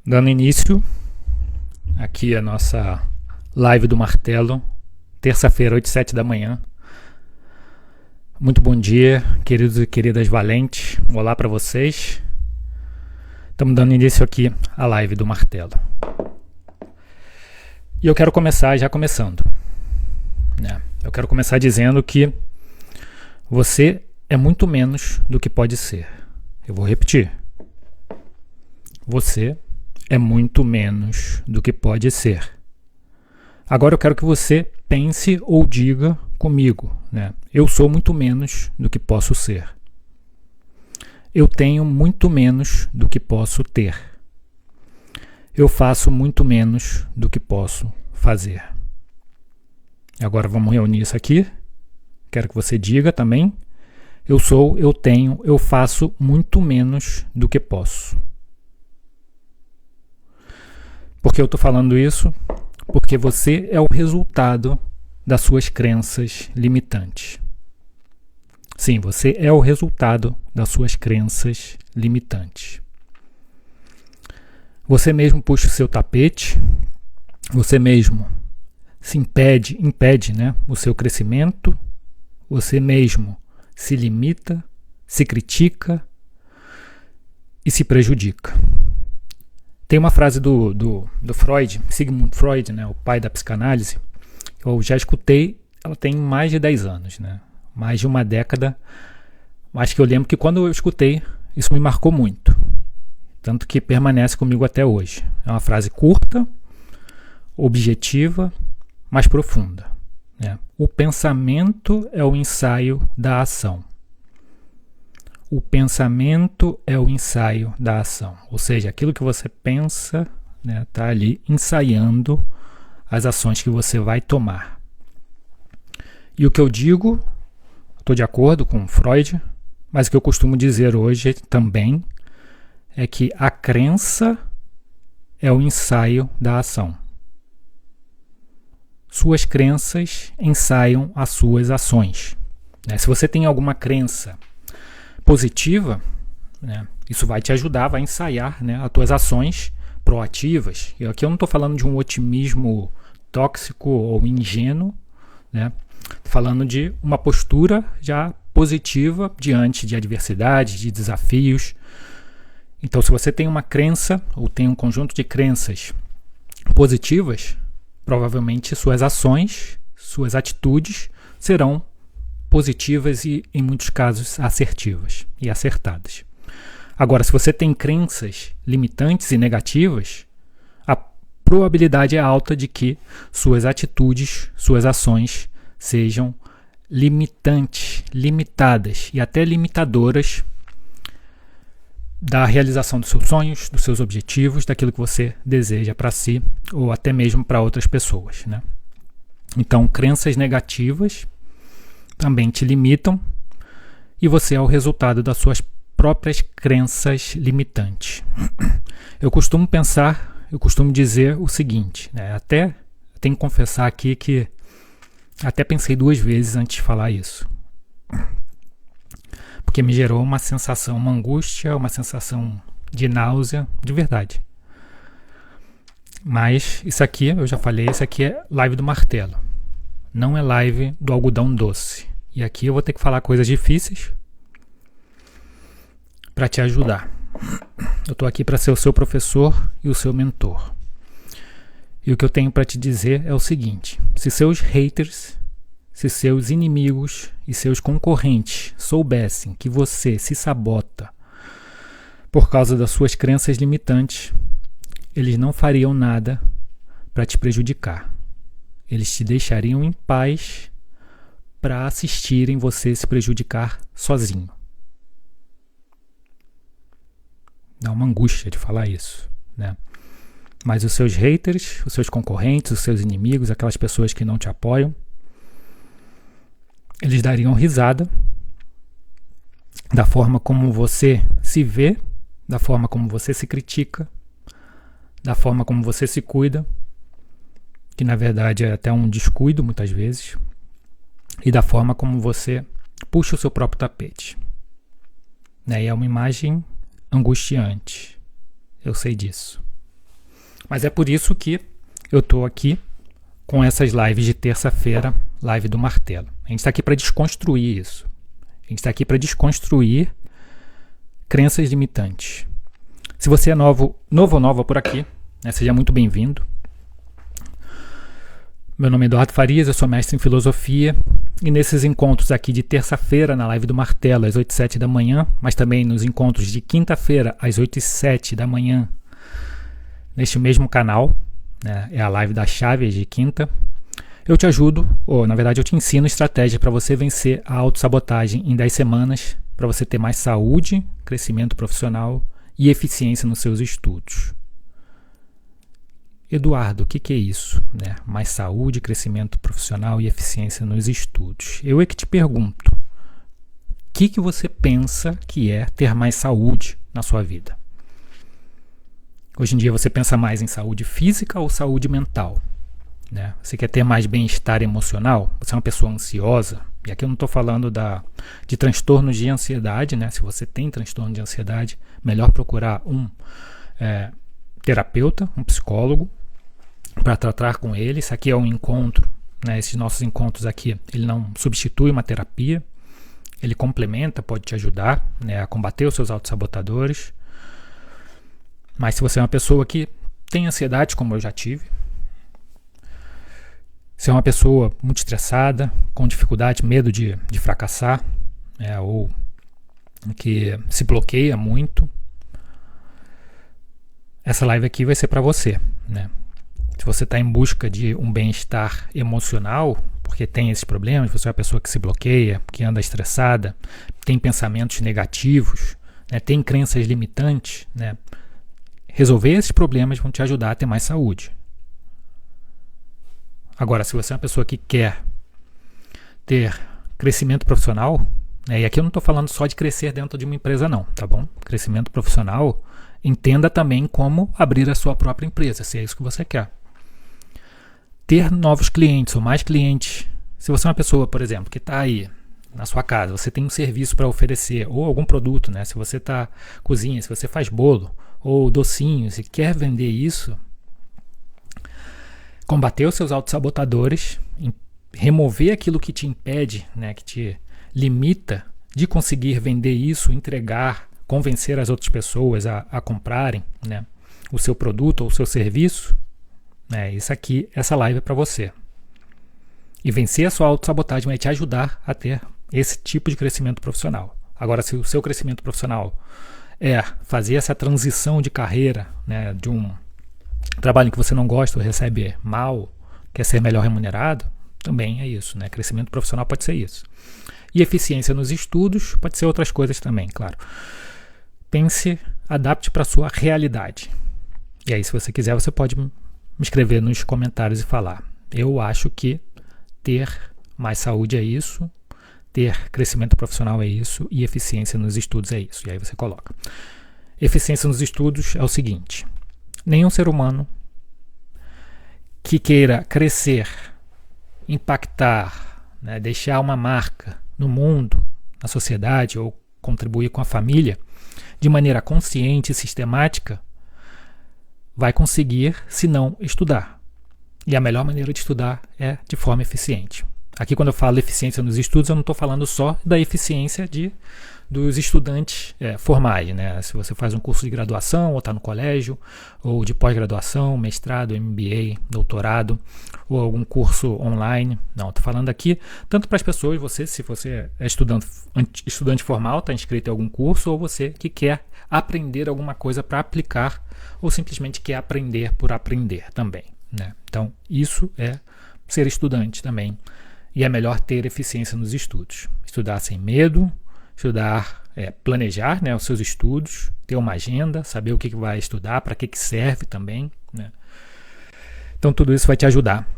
Dando início aqui a nossa live do Martelo, terça-feira, 8 e 7 da manhã. Muito bom dia, queridos e queridas valentes. Olá para vocês. Estamos dando início aqui à live do Martelo. E eu quero começar já começando. Eu quero começar dizendo que você é muito menos do que pode ser. Eu vou repetir. Você é muito menos do que pode ser. Agora eu quero que você pense ou diga comigo, Eu sou muito menos do que posso ser. Eu tenho muito menos do que posso ter. Eu faço muito menos do que posso fazer. Agora vamos reunir isso aqui. Quero que você diga também. Eu sou, eu tenho, eu faço muito menos do que posso. Por que eu estou falando isso? Porque você é o resultado das suas crenças limitantes. Sim, você é o resultado das suas crenças limitantes. Você mesmo puxa o seu tapete, você mesmo se impede, o seu crescimento, você mesmo se limita, se critica e se prejudica. Tem uma frase do Freud, Sigmund Freud, o pai da psicanálise. Eu já escutei, ela tem mais de 10 anos, mais de uma década. Acho que eu lembro que quando eu escutei, isso me marcou muito. Tanto que permanece comigo até hoje. É uma frase curta, objetiva, mas profunda. O pensamento é o ensaio da ação. O pensamento é o ensaio da ação. Ou seja, aquilo que você pensa está ali ensaiando as ações que você vai tomar. E o que eu digo, estou de acordo com Freud, mas o que eu costumo dizer hoje também é que a crença é o ensaio da ação. Suas crenças ensaiam as suas ações. Se você tem alguma crença positiva, isso vai te ajudar, vai ensaiar as tuas ações proativas. E aqui eu não estou falando de um otimismo tóxico ou ingênuo, estou falando de uma postura já positiva diante de adversidades, de desafios. Então, se você tem uma crença ou tem um conjunto de crenças positivas, provavelmente suas ações, suas atitudes serão positivas e, em muitos casos, assertivas e acertadas. Agora, se você tem crenças limitantes e negativas, a probabilidade é alta de que suas atitudes, suas ações sejam limitantes, limitadas e até limitadoras da realização dos seus sonhos, dos seus objetivos, daquilo que você deseja para si ou até mesmo para outras pessoas. Então, crenças negativas também te limitam e você é o resultado das suas próprias crenças limitantes. Eu costumo dizer o seguinte, até tenho que confessar aqui que até pensei 2 vezes antes de falar isso, porque me gerou uma sensação, uma angústia, uma sensação de náusea, de verdade. Mas isso aqui, eu já falei, isso aqui é live do Martelo. Não é live do algodão doce. E aqui eu vou ter que falar coisas difíceis para te ajudar. Eu estou aqui para ser o seu professor e o seu mentor. E o que eu tenho para te dizer é o seguinte: se seus haters, se seus inimigos e seus concorrentes soubessem que você se sabota por causa das suas crenças limitantes, eles não fariam nada para te prejudicar. Eles te deixariam em paz para assistirem você se prejudicar sozinho. Dá uma angústia de falar isso, Mas os seus haters, os seus concorrentes, os seus inimigos, aquelas pessoas que não te apoiam, eles dariam risada da forma como você se vê, da forma como você se critica, da forma como você se cuida, que na verdade é até um descuido muitas vezes, e da forma como você puxa o seu próprio tapete. E é uma imagem angustiante. Eu sei disso. Mas é por isso que eu estou aqui com essas lives de terça-feira, live do martelo. A gente está aqui para desconstruir isso. A gente está aqui para desconstruir crenças limitantes. Se você é novo ou nova por aqui, né, seja muito bem-vindo. Meu nome é Eduardo Farias, eu sou mestre em filosofia e nesses encontros aqui de terça-feira na live do martelo às 8 e 7 da manhã, mas também nos encontros de quinta-feira às 8 e 7 da manhã neste mesmo canal, né, é a live das chaves de quinta, eu te ajudo, ou na verdade eu te ensino estratégia para você vencer a autossabotagem em 10 semanas, para você ter mais saúde, crescimento profissional e eficiência nos seus estudos. Eduardo, o que é isso? Né? Mais saúde, crescimento profissional e eficiência nos estudos. Eu é que te pergunto, o que você pensa que é ter mais saúde na sua vida? Hoje em dia você pensa mais em saúde física ou saúde mental? Né? Você quer ter mais bem-estar emocional? Você é uma pessoa ansiosa? E aqui eu não estou falando de transtornos de ansiedade, né? Se você tem transtorno de ansiedade, melhor procurar um terapeuta, um psicólogo, para tratar com ele. Isso aqui é um encontro, né? Esses nossos encontros aqui, ele não substitui uma terapia, ele complementa, pode te ajudar, né, a combater os seus autossabotadores. Mas se você é uma pessoa que tem ansiedade, como eu já tive, se é uma pessoa muito estressada, com dificuldade, medo de fracassar, ou que se bloqueia muito, essa live aqui vai ser para você, né? Se você está em busca de um bem-estar emocional, porque tem esses problemas, você é uma pessoa que se bloqueia, que anda estressada, tem pensamentos negativos, né, tem crenças limitantes, né, resolver esses problemas vão te ajudar a ter mais saúde. Agora, se você é uma pessoa que quer ter crescimento profissional, né, e aqui eu não estou falando só de crescer dentro de uma empresa não, tá bom? Crescimento profissional, entenda também como abrir a sua própria empresa, se é isso que você quer. Ter novos clientes ou mais clientes. Se você é uma pessoa, por exemplo, que está aí na sua casa, você tem um serviço para oferecer ou algum produto, né? Se você cozinha, se você faz bolo ou docinhos e quer vender isso, combater os seus autossabotadores, remover aquilo que te impede, né, que te limita de conseguir vender isso, entregar, convencer as outras pessoas a comprarem, né, o seu produto ou o seu serviço, isso aqui, essa live é para você. E vencer a sua autossabotagem vai te ajudar a ter esse tipo de crescimento profissional. Agora, se o seu crescimento profissional é fazer essa transição de carreira, né, de um trabalho que você não gosta ou recebe mal, quer ser melhor remunerado, também é isso, né? Crescimento profissional pode ser isso. E eficiência nos estudos pode ser outras coisas também, claro. Pense, adapte para a sua realidade. E aí, se você quiser, você pode me escrever nos comentários e falar. Eu acho que ter mais saúde é isso, ter crescimento profissional é isso e eficiência nos estudos é isso. E aí você coloca. Eficiência nos estudos é o seguinte: nenhum ser humano que queira crescer, impactar, né, deixar uma marca no mundo, na sociedade ou contribuir com a família de maneira consciente e sistemática vai conseguir se não estudar. E a melhor maneira de estudar é de forma eficiente. Aqui, quando eu falo eficiência nos estudos, eu não estou falando só da eficiência dos estudantes formais, né? Se você faz um curso de graduação, ou está no colégio, ou de pós-graduação, mestrado, MBA, doutorado, ou algum curso online. Não, estou falando aqui tanto para as pessoas, se você é estudante formal, está inscrito em algum curso, ou você que quer aprender alguma coisa para aplicar, ou simplesmente quer aprender por aprender também, né? Então, isso é ser estudante também. E é melhor ter eficiência nos estudos. Estudar sem medo, estudar, planejar, né, os seus estudos, ter uma agenda, saber o que vai estudar, para que serve também, né? Então tudo isso vai te ajudar.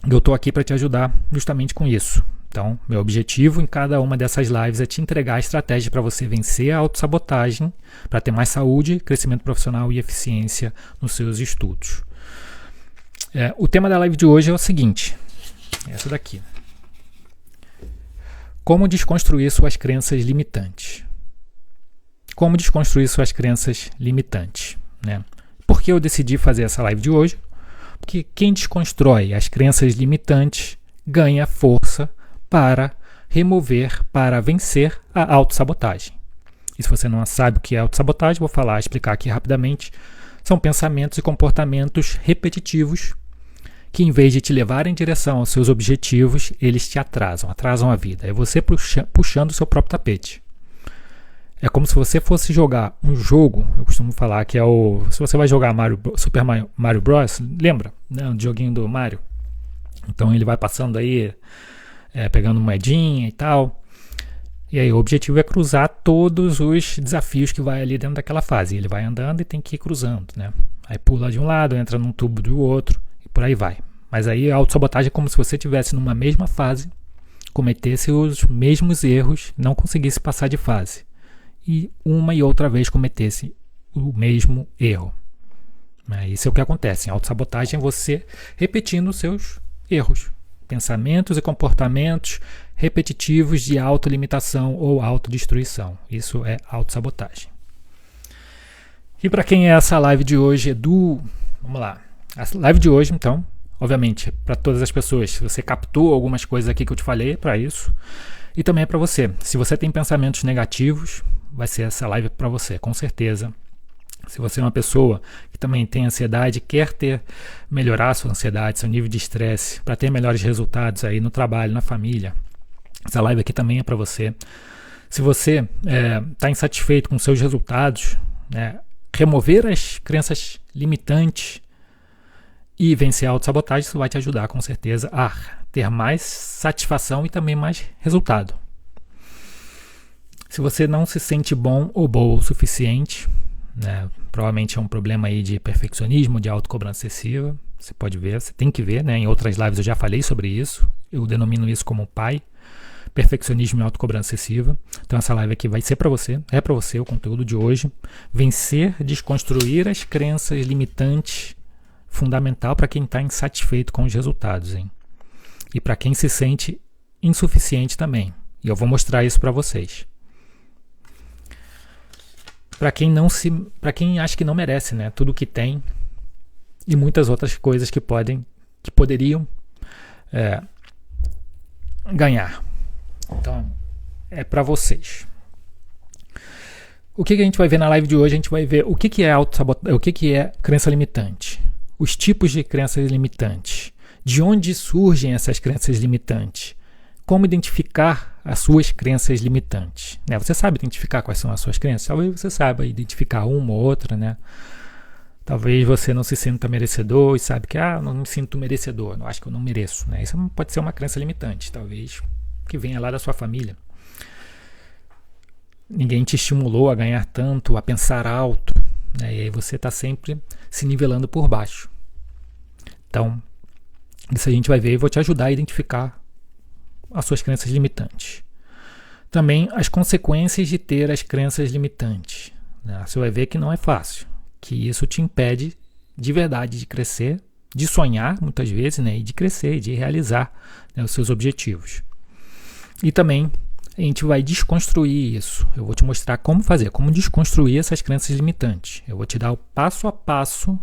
Eu estou aqui para te ajudar justamente com isso. Então, meu objetivo em cada uma dessas lives é te entregar a estratégia para você vencer a autossabotagem, para ter mais saúde, crescimento profissional e eficiência nos seus estudos. O tema da live de hoje é o seguinte, essa daqui. Como desconstruir suas crenças limitantes. Como desconstruir suas crenças limitantes, né? Por que eu decidi fazer essa live de hoje? Porque quem desconstrói as crenças limitantes ganha força para remover, para vencer a autossabotagem. E se você não sabe o que é autossabotagem, vou explicar aqui rapidamente. São pensamentos e comportamentos repetitivos que, em vez de te levar em direção aos seus objetivos, eles te atrasam a vida. É você puxando o seu próprio tapete. É como se você fosse jogar um jogo, eu costumo falar que se você vai jogar Super Mario Bros, lembra? Né, o joguinho do Mario. Então ele vai passando aí, pegando moedinha e tal. E aí o objetivo é cruzar todos os desafios que vai ali dentro daquela fase. Ele vai andando e tem que ir cruzando, né? Aí pula de um lado, entra num tubo do outro e por aí vai. Mas aí a autossabotagem é como se você estivesse numa mesma fase, cometesse os mesmos erros, não conseguisse passar de fase. E uma e outra vez cometesse o mesmo erro. Isso é o que acontece. A autossabotagem é você repetindo os seus erros. Pensamentos e comportamentos repetitivos de autolimitação ou autodestruição. Isso é autossabotagem. E para quem é essa live de hoje? Vamos lá. A live de hoje, então, obviamente, para todas as pessoas. Se você captou algumas coisas aqui que eu te falei, é para isso. E também é para você. Se você tem pensamentos negativos, vai ser essa live para você, com certeza. Se você é uma pessoa que também tem ansiedade, quer melhorar a sua ansiedade, seu nível de estresse, para ter melhores resultados aí no trabalho, na família, essa live aqui também é para você. Se você está insatisfeito com seus resultados, remover as crenças limitantes e vencer a autossabotagem, isso vai te ajudar com certeza a ter mais satisfação e também mais resultado. Se você não se sente bom ou boa o suficiente, provavelmente é um problema aí de perfeccionismo, de autocobrança excessiva. Você pode ver, você tem que ver, em outras lives eu já falei sobre isso. Eu denomino isso como PAI, perfeccionismo e autocobrança excessiva. Então essa live aqui vai ser para você, é para você o conteúdo de hoje. Vencer, desconstruir as crenças limitantes, fundamental para quem está insatisfeito com os resultados, hein? E para quem se sente insuficiente também. E eu vou mostrar isso para vocês. Para quem acha que não merece, tudo que tem e muitas outras coisas que poderiam ganhar. Então, é para vocês. O que a gente vai ver na live de hoje? A gente vai ver o que é autossabotagem, o que é crença limitante, os tipos de crenças limitantes, de onde surgem essas crenças limitantes, como identificar as suas crenças limitantes. Você sabe identificar quais são as suas crenças? Talvez você saiba identificar uma ou outra, Talvez você não se sinta merecedor e sabe que não me sinto merecedor, não acho que eu não mereço. Isso pode ser uma crença limitante, talvez que venha lá da sua família. Ninguém te estimulou a ganhar tanto, a pensar alto, e aí você está sempre se nivelando por baixo. Então, isso a gente vai ver e vou te ajudar a identificar as suas crenças limitantes. Também as consequências de ter as crenças limitantes. Você vai ver que não é fácil, que isso te impede de verdade de crescer, de sonhar muitas vezes, e de crescer, de realizar os seus objetivos. E também a gente vai desconstruir isso. Eu vou te mostrar como fazer, como desconstruir essas crenças limitantes. Eu vou te dar o passo a passo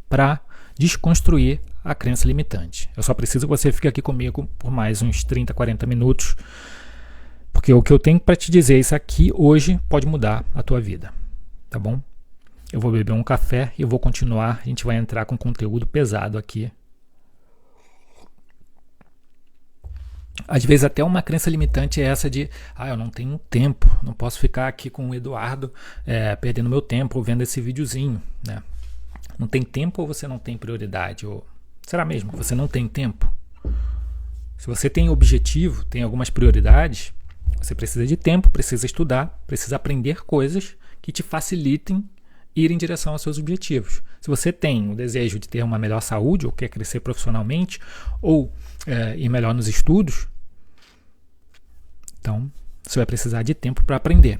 para desconstruir a crença limitante. Eu só preciso que você fique aqui comigo por mais uns 30, 40 minutos, porque o que eu tenho para te dizer, isso aqui hoje pode mudar a tua vida, tá bom? Eu vou beber um café e eu vou continuar, a gente vai entrar com conteúdo pesado aqui. Às vezes até uma crença limitante é essa de eu não tenho tempo, não posso ficar aqui com o Eduardo perdendo meu tempo vendo esse videozinho, Não tem tempo ou você não tem prioridade? Ou será mesmo que você não tem tempo? Se você tem objetivo, tem algumas prioridades, você precisa de tempo, precisa estudar, precisa aprender coisas que te facilitem ir em direção aos seus objetivos. Se você tem o desejo de ter uma melhor saúde, ou quer crescer profissionalmente, ou ir melhor nos estudos, então você vai precisar de tempo para aprender.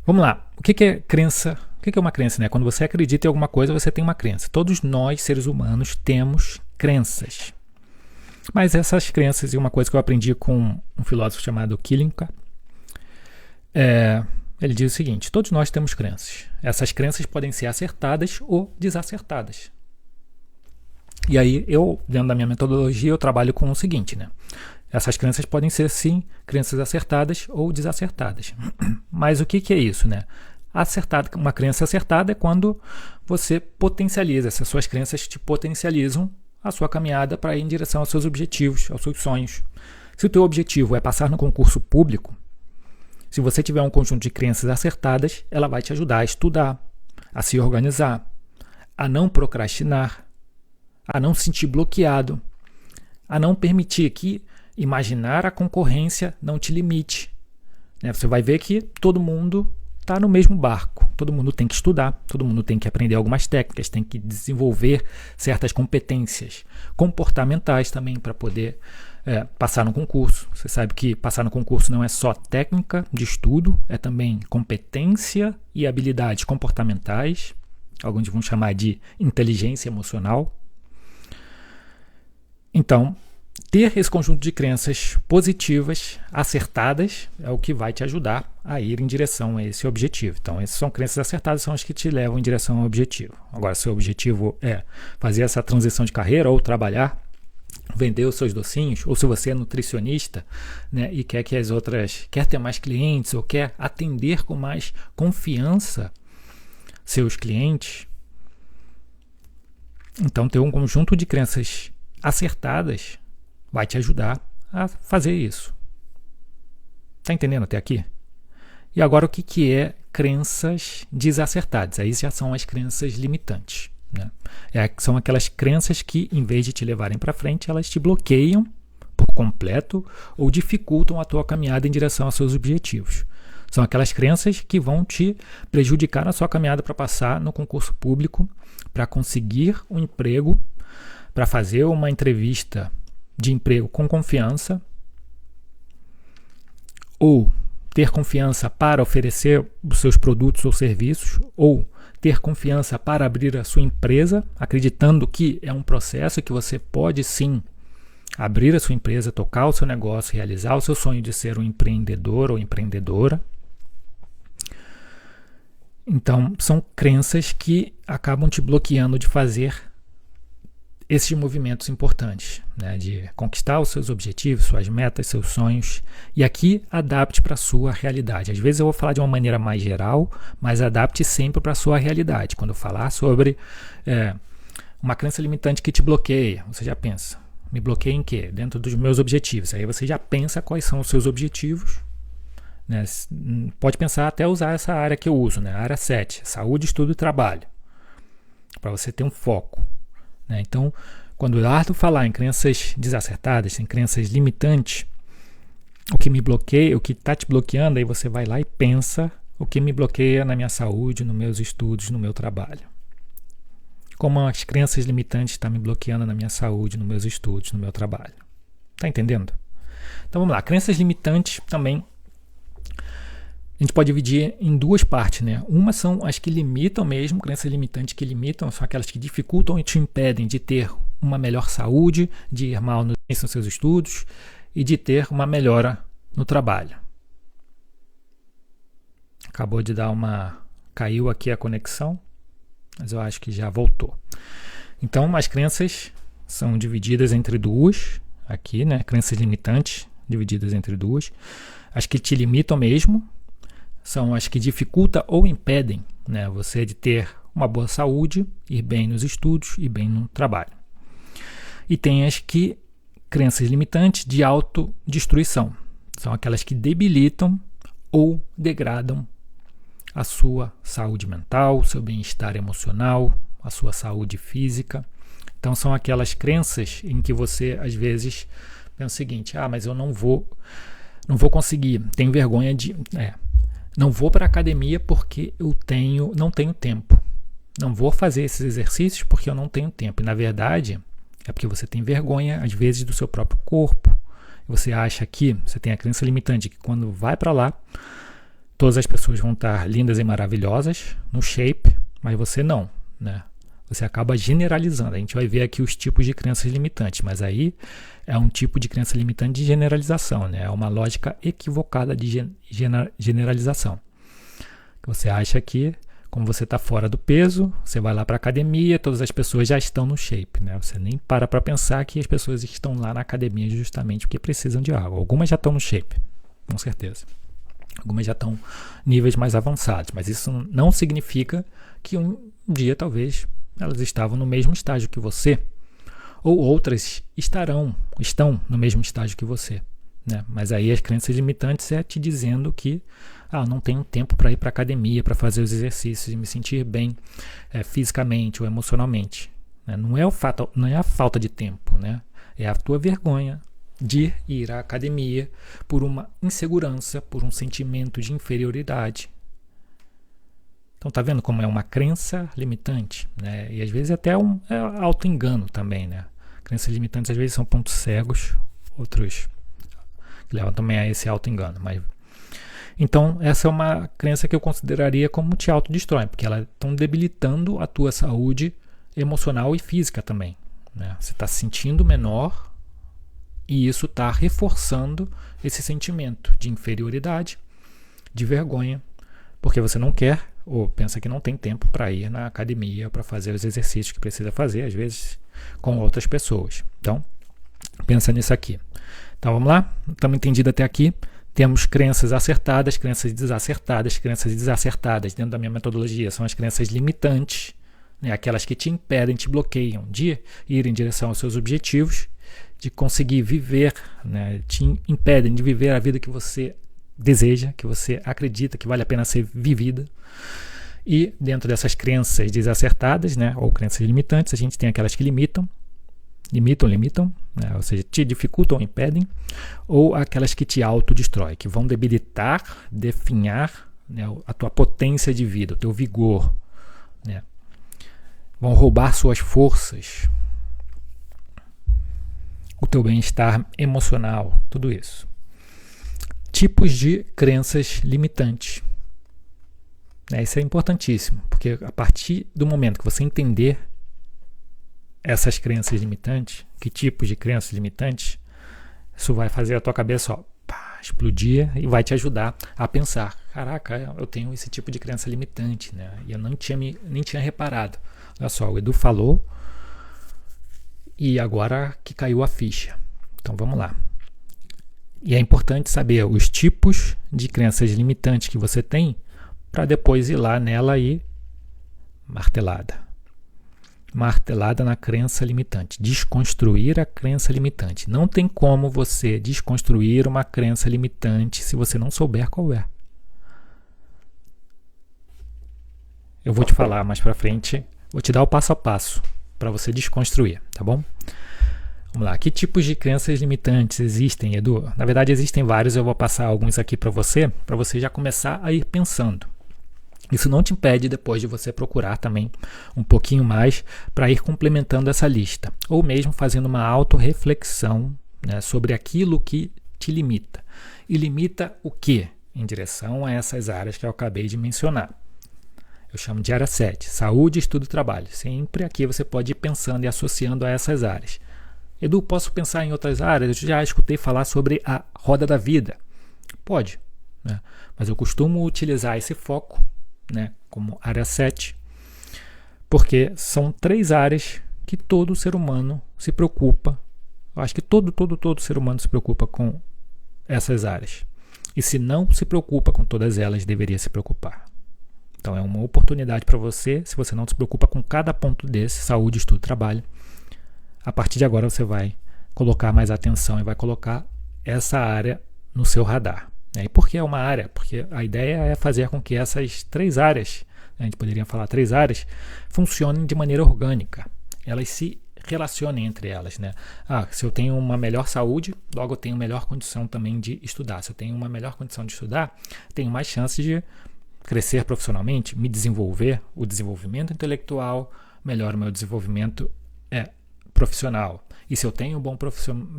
Vamos lá. O que é crença? O que é uma crença? Quando você acredita em alguma coisa, você tem uma crença. Todos nós, seres humanos, temos crenças. Mas essas crenças, e uma coisa que eu aprendi com um filósofo chamado Kilinka, ele diz o seguinte: todos nós temos crenças. Essas crenças podem ser acertadas ou desacertadas. E aí, dentro da minha metodologia, eu trabalho com o seguinte, né? Essas crenças podem ser, sim, crenças acertadas ou desacertadas. Mas o que é isso, né? Uma crença acertada é quando você potencializa, essas suas crenças te potencializam a sua caminhada para ir em direção aos seus objetivos, aos seus sonhos. Se o teu objetivo é passar no concurso público, se você tiver um conjunto de crenças acertadas, ela vai te ajudar a estudar, a se organizar, a não procrastinar, a não se sentir bloqueado, a não permitir que imaginar a concorrência não te limite. Você vai ver que todo mundo está no mesmo barco. Todo mundo tem que estudar, todo mundo tem que aprender algumas técnicas, tem que desenvolver certas competências comportamentais também para poder passar no concurso. Você sabe que passar no concurso não é só técnica de estudo, é também competência e habilidades comportamentais. Alguns vão chamar de inteligência emocional. Então, ter esse conjunto de crenças positivas, acertadas, é o que vai te ajudar a ir em direção a esse objetivo. Então, essas são crenças acertadas, são as que te levam em direção ao objetivo. Agora, se o objetivo é fazer essa transição de carreira ou trabalhar, vender os seus docinhos, ou se você é nutricionista, né, e quer ter mais clientes ou quer atender com mais confiança seus clientes, então ter um conjunto de crenças acertadas vai te ajudar a fazer isso. Tá entendendo até aqui? E agora o que é crenças desacertadas? Aí já são as crenças limitantes, né? São aquelas crenças que, em vez de te levarem para frente, elas te bloqueiam por completo ou dificultam a tua caminhada em direção aos seus objetivos. São aquelas crenças que vão te prejudicar na sua caminhada para passar no concurso público, para conseguir um emprego, para fazer uma entrevista de emprego com confiança, ou ter confiança para oferecer os seus produtos ou serviços, ou ter confiança para abrir a sua empresa, acreditando que é um processo que você pode sim abrir a sua empresa, tocar o seu negócio, realizar o seu sonho de ser um empreendedor ou empreendedora. Então, são crenças que acabam te bloqueando de fazer esses movimentos importantes, né, de conquistar os seus objetivos, suas metas, seus sonhos, e aqui adapte para a sua realidade. Às vezes eu vou falar de uma maneira mais geral, mas adapte sempre para a sua realidade. Quando eu falar sobre uma crença limitante que te bloqueia, você já pensa, me bloqueia em quê? Dentro dos meus objetivos. Aí você já pensa quais são os seus objetivos, né? Pode pensar até usar essa área que eu uso, né? A área 7, saúde, estudo e trabalho, para você ter um foco. Então, quando o Eduardo falar em crenças desacertadas, em crenças limitantes, o que me bloqueia, o que está te bloqueando, aí você vai lá e pensa o que me bloqueia na minha saúde, nos meus estudos, no meu trabalho. Como as crenças limitantes estão me bloqueando na minha saúde, nos meus estudos, no meu trabalho. Está entendendo? Então vamos lá, crenças limitantes também a gente pode dividir em duas partes, né? Uma são as que limitam mesmo, crenças limitantes que limitam, são aquelas que dificultam e te impedem de ter uma melhor saúde, de ir mal nos seus estudos e de ter uma melhora no trabalho. Acabou de dar caiu aqui a conexão, mas eu acho que já voltou. Então, as crenças são divididas entre duas, aqui, né? Crenças limitantes divididas entre duas. As que te limitam mesmo são as que dificultam ou impedem, né, você de ter uma boa saúde, ir bem nos estudos e bem no trabalho. E tem crenças limitantes de autodestruição. São aquelas que debilitam ou degradam a sua saúde mental, seu bem-estar emocional, a sua saúde física. Então são aquelas crenças em que você às vezes pensa o seguinte: mas eu não vou conseguir, tenho vergonha de... Não vou para a academia porque eu não tenho tempo. Não vou fazer esses exercícios porque eu não tenho tempo. E, na verdade, é porque você tem vergonha, às vezes, do seu próprio corpo. Você acha que você tem a crença limitante que quando vai para lá, todas as pessoas vão estar lindas e maravilhosas, no shape, mas você não, né? Você acaba generalizando. A gente vai ver aqui os tipos de crenças limitantes, mas aí é um tipo de crença limitante de generalização, né? É uma lógica equivocada de generalização. Você acha que, como você está fora do peso, você vai lá para a academia, todas as pessoas já estão no shape, né? Você nem para pensar que as pessoas estão lá na academia justamente porque precisam de água. Algumas já estão no shape, com certeza. Algumas já estão em níveis mais avançados, mas isso não significa que um dia, talvez, elas estavam no mesmo estágio que você, ou outras estão no mesmo estágio que você, né? Mas aí as crenças limitantes é te dizendo que não tenho tempo para ir para a academia, para fazer os exercícios e me sentir bem fisicamente ou emocionalmente, né? Não é a falta de tempo, né? É a tua vergonha de ir à academia por uma insegurança, por um sentimento de inferioridade. Então tá vendo como é uma crença limitante, né? E às vezes até é auto-engano também, né? Crenças limitantes às vezes são pontos cegos, outros que levam também a esse auto-engano. Então essa é uma crença que eu consideraria como te autodestrói, porque elas estão debilitando a tua saúde emocional e física também, né? Você está se sentindo menor e isso está reforçando esse sentimento de inferioridade, de vergonha, porque você não quer ou pensa que não tem tempo para ir na academia, para fazer os exercícios que precisa fazer, às vezes com outras pessoas. Então, pensa nisso aqui. Então, vamos lá? Estamos entendidos até aqui? Temos crenças acertadas, crenças desacertadas. Crenças desacertadas, dentro da minha metodologia, são as crenças limitantes, né? Aquelas que te impedem, te bloqueiam de ir em direção aos seus objetivos, de conseguir viver, né? Te impedem de viver a vida que você deseja, que você acredita que vale a pena ser vivida. E dentro dessas crenças desacertadas, né, ou crenças limitantes, a gente tem aquelas que limitam, né, ou seja, te dificultam ou impedem, ou aquelas que te autodestroem, que vão debilitar, definhar, né, a tua potência de vida, o teu vigor, né, vão roubar suas forças, o teu bem-estar emocional, tudo isso. Tipos de crenças limitantes. Isso é importantíssimo, porque a partir do momento que você entender essas crenças limitantes, que tipos de crenças limitantes, isso vai fazer a tua cabeça explodir e vai te ajudar a pensar, caraca, eu tenho esse tipo de crença limitante, né? E eu nem tinha reparado. Olha só, o Edu falou e agora que caiu a ficha. Então vamos lá. E é importante saber os tipos de crenças limitantes que você tem para depois ir lá nela e martelada na crença limitante, desconstruir a crença limitante. Não tem como você desconstruir uma crença limitante se você não souber qual é. Eu vou te falar mais para frente, vou te dar o passo a passo para você desconstruir, tá bom? Vamos lá, que tipos de crenças limitantes existem, Edu? Na verdade existem vários, eu vou passar alguns aqui para você já começar a ir pensando. Isso não te impede depois de você procurar também um pouquinho mais para ir complementando essa lista, ou mesmo fazendo uma autorreflexão, né, sobre aquilo que te limita. E limita o quê? Em direção a essas áreas que eu acabei de mencionar. Eu chamo de área 7, saúde, estudo e trabalho. Sempre aqui você pode ir pensando e associando a essas áreas. Edu, posso pensar em outras áreas? Eu já escutei falar sobre a roda da vida. Pode, né? Mas eu costumo utilizar esse foco, né, como área 7, porque são 3 áreas que todo ser humano se preocupa. Eu acho que todo ser humano se preocupa com essas áreas. E se não se preocupa com todas elas, deveria se preocupar. Então é uma oportunidade para você, se você não se preocupa com cada ponto desse, saúde, estudo, trabalho, a partir de agora você vai colocar mais atenção e vai colocar essa área no seu radar. E por que é uma área? Porque a ideia é fazer com que essas 3 áreas, a gente poderia falar 3 áreas, funcionem de maneira orgânica. Elas se relacionem entre elas, né? Se eu tenho uma melhor saúde, logo eu tenho melhor condição também de estudar. Se eu tenho uma melhor condição de estudar, tenho mais chances de crescer profissionalmente, me desenvolver, o desenvolvimento intelectual melhora o meu desenvolvimento profissional. E se eu tenho um bom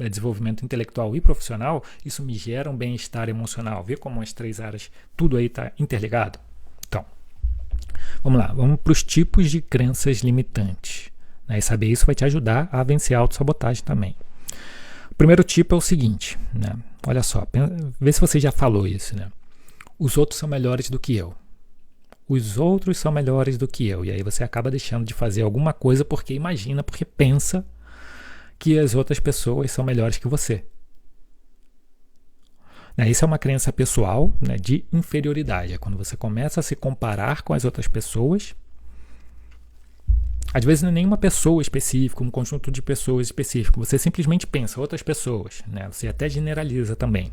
desenvolvimento intelectual e profissional, isso me gera um bem-estar emocional. Vê como as 3 áreas, tudo aí está interligado? Então, vamos lá, vamos para os tipos de crenças limitantes. Né? E saber isso vai te ajudar a vencer a autossabotagem também. O primeiro tipo é o seguinte, né? Olha só, vê se você já falou isso, né? Os outros são melhores do que eu. os outros são melhores do que eu. E aí você acaba deixando de fazer alguma coisa porque pensa que as outras pessoas são melhores que você. Isso é uma crença pessoal, né, de inferioridade. É quando você começa a se comparar com as outras pessoas. Às vezes não é nenhuma pessoa específica, um conjunto de pessoas específico. Você simplesmente pensa outras pessoas, né? Você até generaliza também.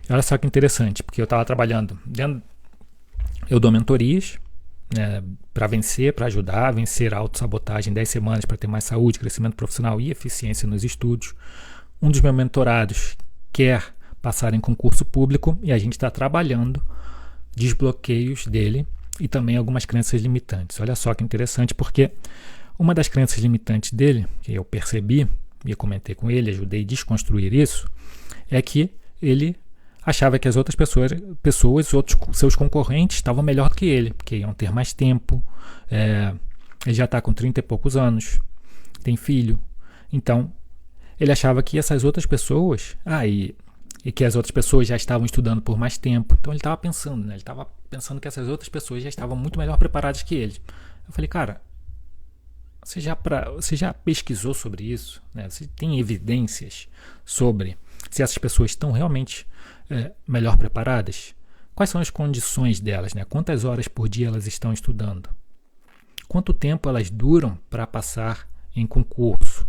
E olha só que interessante, porque eu estava trabalhando eu dou mentorias, né, para ajudar a vencer a autossabotagem em 10 semanas para ter mais saúde, crescimento profissional e eficiência nos estudos. Um dos meus mentorados quer passar em concurso público e a gente está trabalhando desbloqueios dele e também algumas crenças limitantes. Olha só que interessante, porque uma das crenças limitantes dele, que eu percebi e eu comentei com ele, ajudei a desconstruir isso, é que ele achava que as outras pessoas seus concorrentes estavam melhor do que ele, porque iam ter mais tempo, ele já está com 30 e poucos anos, tem filho, então ele achava que essas outras pessoas, e que as outras pessoas já estavam estudando por mais tempo, então ele estava pensando, né? Ele estava pensando que essas outras pessoas já estavam muito melhor preparadas que ele. Eu falei, cara, você já pesquisou sobre isso? Né? Você tem evidências sobre se essas pessoas estão realmente melhor preparadas? Quais são as condições delas? Né? Quantas horas por dia elas estão estudando? Quanto tempo elas duram para passar em concurso?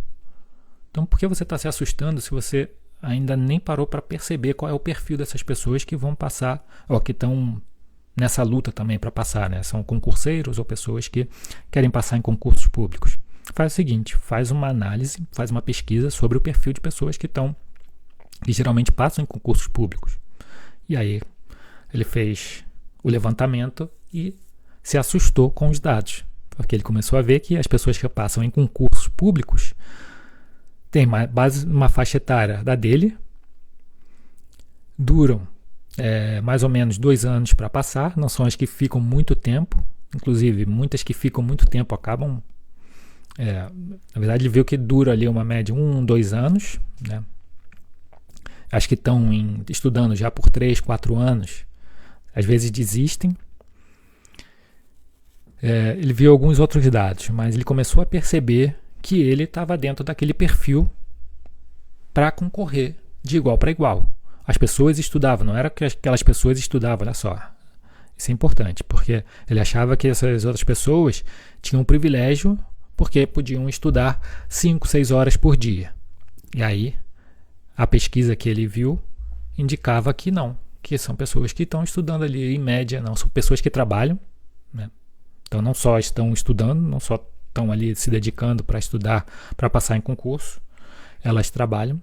Então, por que você está se assustando se você ainda nem parou para perceber qual é o perfil dessas pessoas que vão passar, ou que estão nessa luta também para passar, né? São concurseiros ou pessoas que querem passar em concursos públicos. Faz o seguinte, faz uma análise, faz uma pesquisa sobre o perfil de pessoas que geralmente passam em concursos públicos. E aí ele fez o levantamento e se assustou com os dados, porque ele começou a ver que as pessoas que passam em concursos públicos têm uma faixa etária da dele, duram mais ou menos 2 anos para passar, não são as que ficam muito tempo, inclusive muitas que ficam muito tempo acabam, na verdade ele viu que dura ali uma média 1-2 anos, né? As que estão estudando já por 3-4 anos, às vezes desistem. Ele viu alguns outros dados, mas ele começou a perceber que ele estava dentro daquele perfil para concorrer de igual para igual. As pessoas estudavam, não era que aquelas pessoas estudavam, olha só. Isso é importante, porque ele achava que essas outras pessoas tinham um privilégio porque podiam estudar 5-6 horas por dia. E aí, a pesquisa que ele viu indicava que não, que são pessoas que estão estudando ali em média, não, são pessoas que trabalham, né? Então não só estão estudando, não só estão ali se dedicando para estudar, para passar em concurso, elas trabalham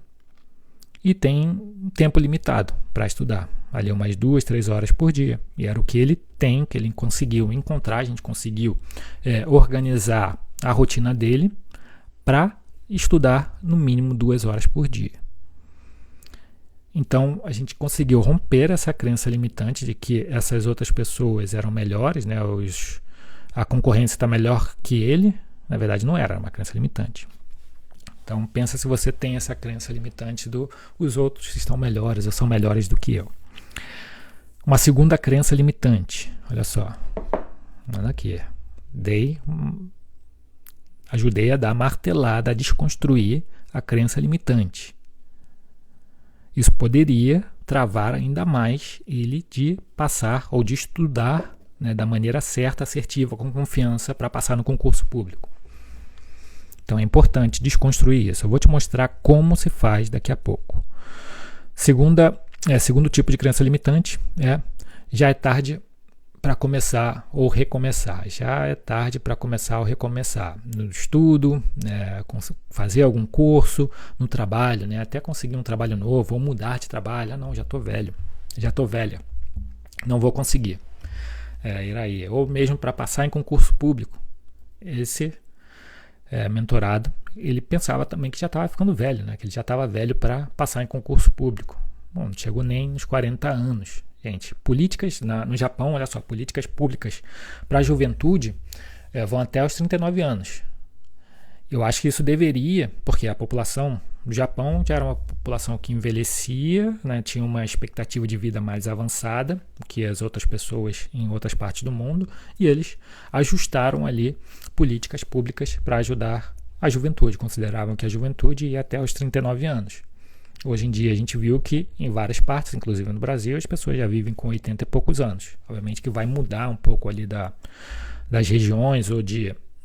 e têm um tempo limitado para estudar, ali umas 2-3 horas por dia, e era o que ele que ele conseguiu encontrar, a gente conseguiu organizar a rotina dele para estudar no mínimo 2 horas por dia. Então a gente conseguiu romper essa crença limitante de que essas outras pessoas eram melhores, né? A concorrência está melhor que ele. Na verdade não era uma crença limitante. Então pensa se você tem essa crença limitante os outros estão melhores ou são melhores do que eu. Uma segunda crença limitante, olha só, olha aqui, ajudei a dar martelada, a desconstruir a crença limitante. Isso poderia travar ainda mais ele de passar ou de estudar, né, da maneira certa, assertiva, com confiança para passar no concurso público. Então é importante desconstruir isso. Eu vou te mostrar como se faz daqui a pouco. Segundo tipo de crença limitante já é tarde para começar ou recomeçar. Já é tarde para começar ou recomeçar. No estudo, fazer algum curso, no trabalho, né, até conseguir um trabalho novo ou mudar de trabalho. Não, já estou velho, já estou velha, não vou conseguir. Ir aí. Ou mesmo para passar em concurso público. Esse mentorado, ele pensava também que já estava ficando velho, né? Que ele já estava velho para passar em concurso público. Bom, não chegou nem nos 40 anos. Gente, políticas no Japão, olha só, políticas públicas para a juventude vão até os 39 anos. Eu acho que isso deveria, porque a população O Japão já era uma população que envelhecia, né, tinha uma expectativa de vida mais avançada que as outras pessoas em outras partes do mundo, e eles ajustaram ali políticas públicas para ajudar a juventude. Consideravam que a juventude ia até os 39 anos. Hoje em dia a gente viu que em várias partes, inclusive no Brasil, as pessoas já vivem com 80 e poucos anos. Obviamente que vai mudar um pouco ali das regiões ou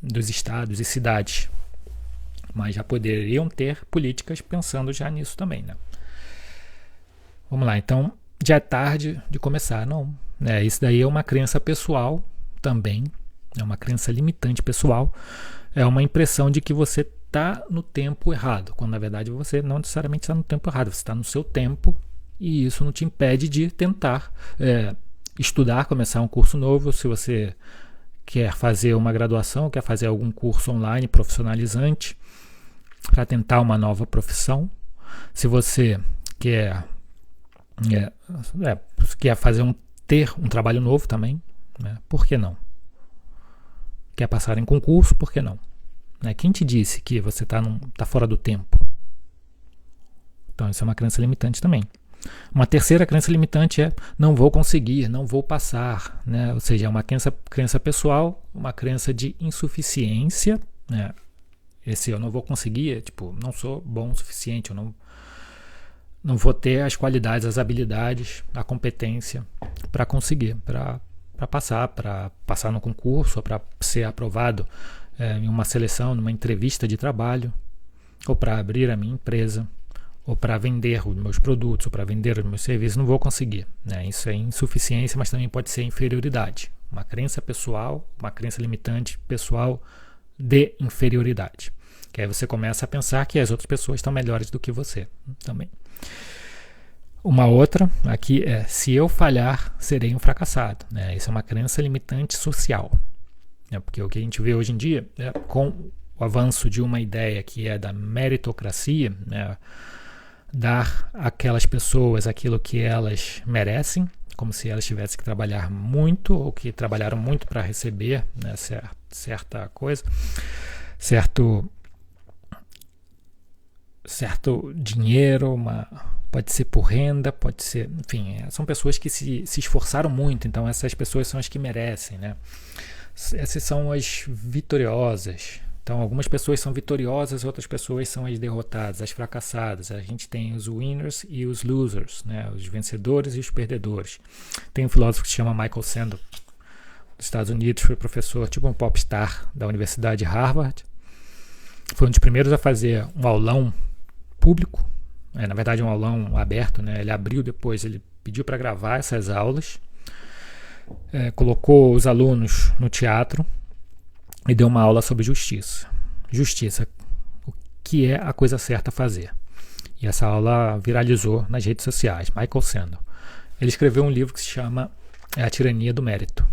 dos estados e cidades, mas já poderiam ter políticas pensando já nisso também, né? Vamos lá, então já é tarde de começar. Não, né? Isso daí é uma crença pessoal também, é uma crença limitante pessoal, é uma impressão de que você está no tempo errado, quando na verdade você não necessariamente está no tempo errado, você está no seu tempo, e isso não te impede de tentar estudar, começar um curso novo. Se você quer fazer uma graduação, quer fazer algum curso online profissionalizante para tentar uma nova profissão, se você quer ter um trabalho novo também, né? Por que não? Quer passar em concurso, por que não? Né? Quem te disse que você está fora do tempo? Então isso é uma crença limitante também. Uma terceira crença limitante é: não vou conseguir, não vou passar, né? Ou seja, é uma crença pessoal, uma crença de insuficiência, né? Esse eu não vou conseguir, tipo, não sou bom o suficiente, eu não vou ter as qualidades, as habilidades, a competência para conseguir, para passar no concurso, ou para ser aprovado em uma seleção, numa entrevista de trabalho, ou para abrir a minha empresa, ou para vender os meus produtos, ou para vender os meus serviços. Não vou conseguir, né? Isso é insuficiência, mas também pode ser inferioridade. Uma crença pessoal, uma crença limitante pessoal de inferioridade. Que aí você começa a pensar que as outras pessoas estão melhores do que você também. Uma outra aqui é: se eu falhar, serei um fracassado, né? Isso é uma crença limitante social, né? Porque o que a gente vê hoje em dia, com o avanço de uma ideia que é da meritocracia, né? Dar àquelas pessoas aquilo que elas merecem, como se elas tivessem que trabalhar muito, ou que trabalharam muito para receber, né, certa coisa, certo dinheiro, pode ser por renda, pode ser, enfim, são pessoas que se esforçaram muito, então essas pessoas são as que merecem, né? Essas são as vitoriosas. Então algumas pessoas são vitoriosas, outras pessoas são as derrotadas, as fracassadas. A gente tem os winners e os losers, né? Os vencedores e os perdedores. Tem um filósofo que se chama Michael Sandel, dos Estados Unidos, foi professor, tipo um popstar da Universidade de Harvard. Foi um dos primeiros a fazer um aulão público, na verdade um aulão aberto, né? Ele abriu depois, ele pediu para gravar essas aulas, colocou os alunos no teatro e deu uma aula sobre justiça. Justiça, o que é a coisa certa a fazer. E essa aula viralizou nas redes sociais. Michael Sandel. Ele escreveu um livro que se chama A Tirania do Mérito.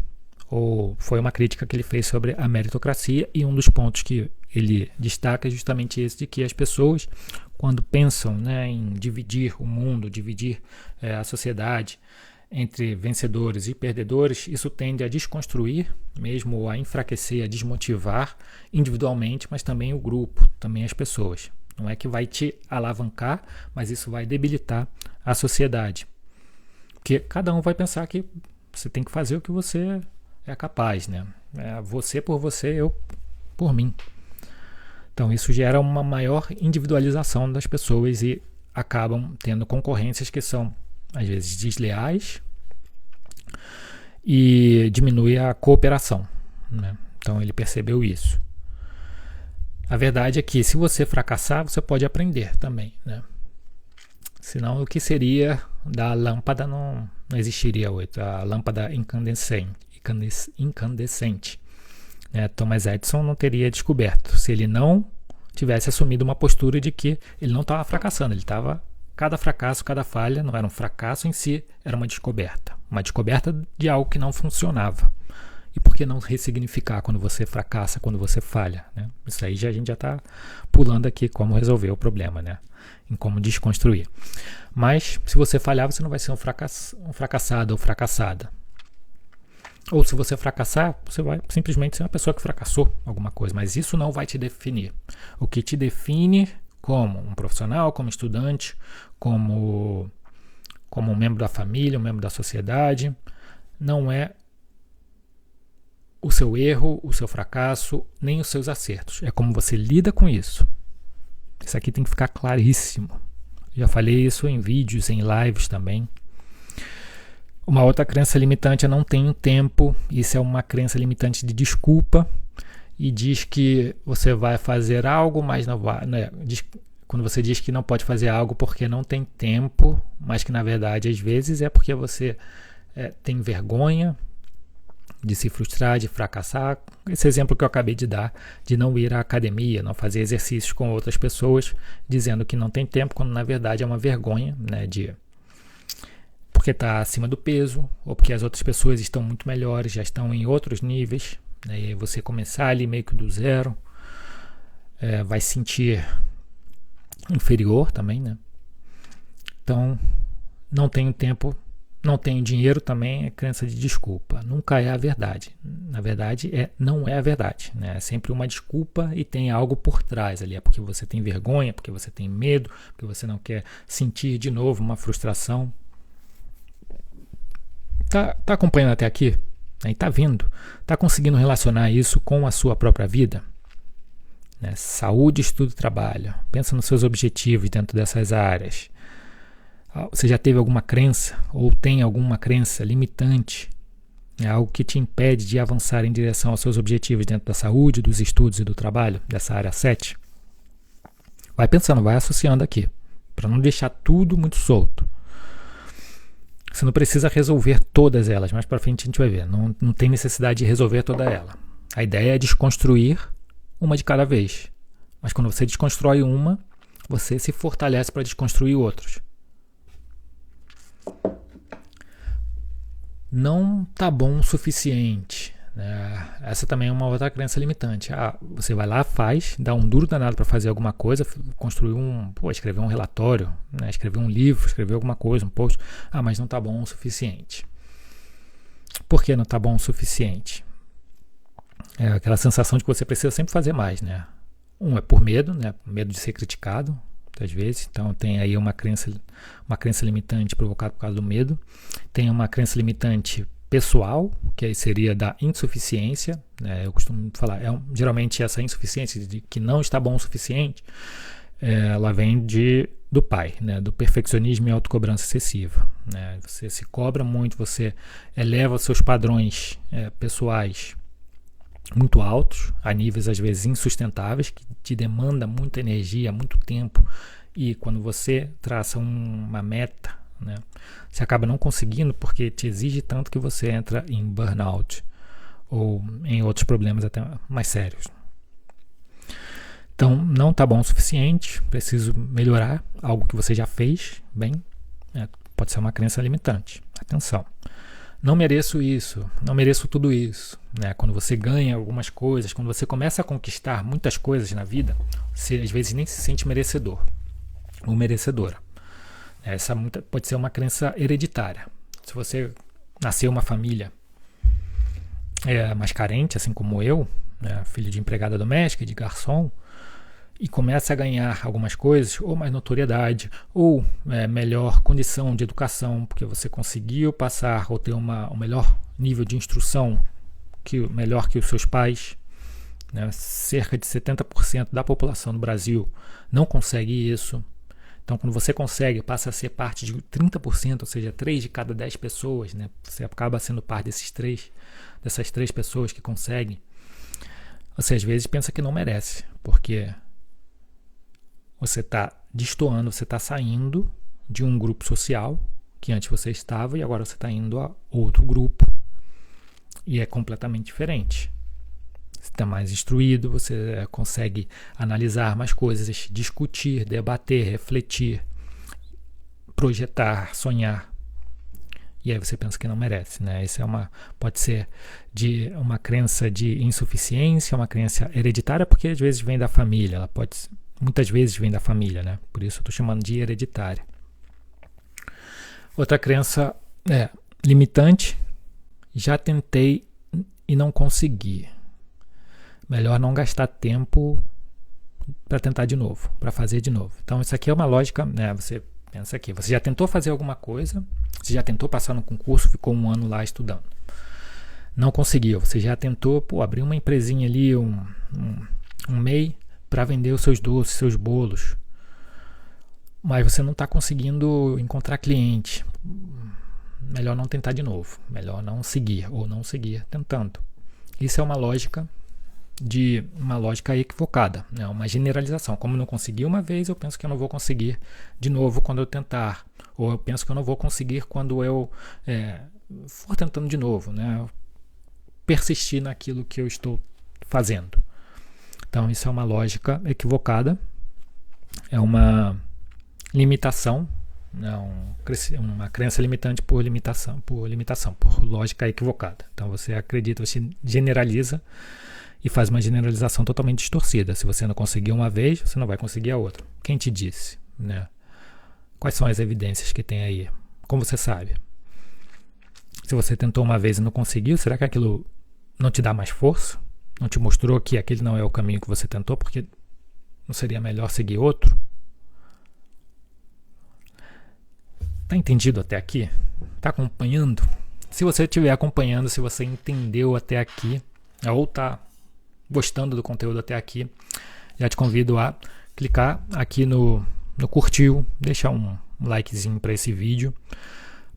Ou foi uma crítica que ele fez sobre a meritocracia, e um dos pontos que ele destaca é justamente esse, de que as pessoas, quando pensam, né, em dividir o mundo, dividir a sociedade entre vencedores e perdedores, isso tende a desconstruir, mesmo a enfraquecer, a desmotivar individualmente, mas também o grupo, também as pessoas. Não é que vai te alavancar, mas isso vai debilitar a sociedade. Porque cada um vai pensar que você tem que fazer o que você é capaz, né? Você por você, eu por mim. Então isso gera uma maior individualização das pessoas e acabam tendo concorrências que são às vezes desleais, e diminui a cooperação, né? Então ele percebeu isso. A verdade é que se você fracassar, você pode aprender também, né? Senão o que seria da lâmpada não existiria hoje, a lâmpada incandescente, né? Thomas Edison não teria descoberto se ele não tivesse assumido uma postura de que ele não estava fracassando, ele estava... Cada fracasso, cada falha não era um fracasso em si, era uma descoberta de algo que não funcionava. E por que não ressignificar quando você fracassa, quando você falha, né? Isso aí a gente já está pulando aqui como resolver o problema, né? Em como desconstruir. Mas se você falhar, você não vai ser um fracassado ou fracassada. Ou se você fracassar, você vai simplesmente ser uma pessoa que fracassou alguma coisa. Mas isso não vai te definir. O que te define como um profissional, como estudante, como um membro da família, um membro da sociedade. Não é o seu erro, o seu fracasso, nem os seus acertos. É como você lida com isso. Isso aqui tem que ficar claríssimo. Já falei isso em vídeos, em lives também. Uma outra crença limitante é não tenho tempo. Isso é uma crença limitante de desculpa e diz que você vai fazer algo, mas não vai. Né? Quando você diz que não pode fazer algo porque não tem tempo, mas que na verdade às vezes é porque você tem vergonha de se frustrar, de fracassar. Esse exemplo que eu acabei de dar, de não ir à academia, não fazer exercícios com outras pessoas, dizendo que não tem tempo, quando na verdade é uma vergonha, né, porque está acima do peso, ou porque as outras pessoas estão muito melhores, já estão em outros níveis, né, e você começar ali meio que do zero, vai se sentir inferior também, né? Então, não tenho tempo, não tenho dinheiro também é crença de desculpa. Nunca é a verdade. Na verdade, não é a verdade, né? É sempre uma desculpa e tem algo por trás ali. É porque você tem vergonha, porque você tem medo, porque você não quer sentir de novo uma frustração. Tá acompanhando até aqui? Aí tá vendo? Tá conseguindo relacionar isso com a sua própria vida? Né? Saúde, estudo, trabalho. Pensa nos seus objetivos dentro dessas áreas. Você já teve alguma crença ou tem alguma crença limitante? Algo que te impede de avançar em direção aos seus objetivos dentro da saúde, dos estudos e do trabalho, dessa área 7? Vai pensando, vai associando aqui, para não deixar tudo muito solto. Você não precisa resolver todas elas, mais para frente a gente vai ver. Não tem necessidade de resolver toda ela. A ideia é desconstruir uma de cada vez. Mas quando você desconstrói uma, você se fortalece para desconstruir outros. Não tá bom o suficiente, né? Essa também é uma outra crença limitante. Você vai lá, faz, dá um duro danado para fazer alguma coisa, construir escrever um relatório, né? Escrever um livro, escrever alguma coisa, um post. Mas não tá bom o suficiente. Por que não tá bom o suficiente? É aquela sensação de que você precisa sempre fazer mais, né? É por medo, né? Medo de ser criticado, às vezes. Então tem aí uma crença limitante provocada por causa do medo. Tem uma crença limitante pessoal, que aí seria da insuficiência, né? Eu costumo falar, geralmente essa insuficiência de que não está bom o suficiente, ela vem do pai, né? Do perfeccionismo e autocobrança excessiva, né? Você se cobra muito, você eleva os seus padrões pessoais muito altos, a níveis às vezes insustentáveis, que te demanda muita energia, muito tempo, e quando você traça uma meta, né, você acaba não conseguindo porque te exige tanto que você entra em burnout ou em outros problemas até mais sérios. Então não está bom o suficiente, preciso melhorar algo que você já fez bem, pode ser uma crença limitante. Atenção. Não mereço isso, não mereço tudo isso, né? Quando você ganha algumas coisas, quando você começa a conquistar muitas coisas na vida, você às vezes nem se sente merecedor ou merecedora. Essa pode ser uma crença hereditária. Se você nasceu em uma família mais carente, assim como eu, né? Filho de empregada doméstica, de garçom, e começa a ganhar algumas coisas, ou mais notoriedade, ou melhor condição de educação, porque você conseguiu passar ou ter um melhor nível de instrução melhor que os seus pais, né? Cerca de 70% da população do Brasil não consegue isso. Então, quando você consegue, passa a ser parte de 30%, ou seja, 3 de cada 10 pessoas, né? Você acaba sendo parte dessas 3 pessoas que conseguem. Você às vezes pensa que não merece, porque você está destoando, você está saindo de um grupo social que antes você estava e agora você está indo a outro grupo e é completamente diferente. Você está mais instruído, você consegue analisar mais coisas, discutir, debater, refletir, projetar, sonhar. E aí você pensa que não merece, né? Isso pode ser de uma crença de insuficiência, uma crença hereditária, porque às vezes vem da família, muitas vezes vem da família, né? Por isso eu estou chamando de hereditária. Outra crença limitante, já tentei e não consegui. Melhor não gastar tempo para tentar de novo, para fazer de novo. Então isso aqui é uma lógica, né? Você pensa aqui, você já tentou fazer alguma coisa, você já tentou passar no concurso, ficou 1 ano lá estudando. Não conseguiu, você já tentou abrir uma empresinha ali, um MEI, para vender os seus doces, seus bolos. Mas você não está conseguindo encontrar cliente. Melhor não tentar de novo. Melhor não seguir ou não seguir tentando. Isso é uma lógica equivocada, né? Uma generalização. Como eu não consegui uma vez, eu penso que eu não vou conseguir de novo quando eu tentar. Ou eu penso que eu não vou conseguir quando eu for tentando de novo, né? Persistir naquilo que eu estou fazendo. Então isso é uma lógica equivocada. É uma limitação, uma crença limitante por lógica equivocada. Então você acredita, você generaliza e faz uma generalização totalmente distorcida. Se você não conseguiu uma vez, você não vai conseguir a outra. Quem te disse, né? Quais são as evidências que tem aí? Como você sabe? Se você tentou uma vez e não conseguiu, será que aquilo não te dá mais força? Não te mostrou que aquele não é o caminho que você tentou, porque não seria melhor seguir outro? Tá entendido até aqui? Tá acompanhando? Se você estiver acompanhando, se você entendeu até aqui, ou tá gostando do conteúdo até aqui, já te convido a clicar aqui no curtiu, deixar um likezinho para esse vídeo,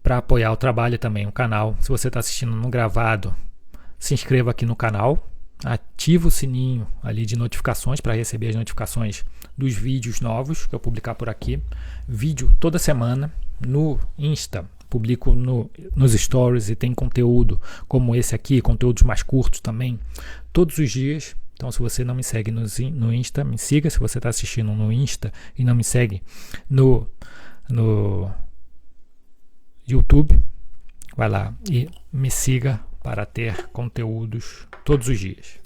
para apoiar o trabalho e também o canal. Se você está assistindo no gravado, se inscreva aqui no canal, ativa o sininho ali de notificações para receber as notificações dos vídeos novos que eu publicar por aqui. Vídeo toda semana no Insta, publico nos stories e tem conteúdo como esse aqui, conteúdos mais curtos também, todos os dias. Então se você não me segue no Insta, me siga. Se você está assistindo no Insta e não me segue no YouTube, vai lá e me siga para ter conteúdos todos os dias.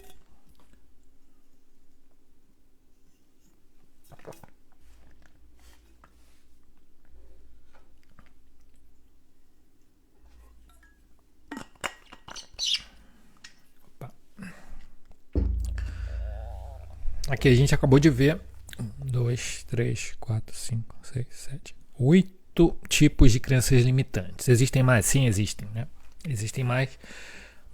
Aqui a gente acabou de ver 2, 3, 4, 5, 6, 7, 8 tipos de crenças limitantes. Existem mais? Sim, existem, né? Existem mais.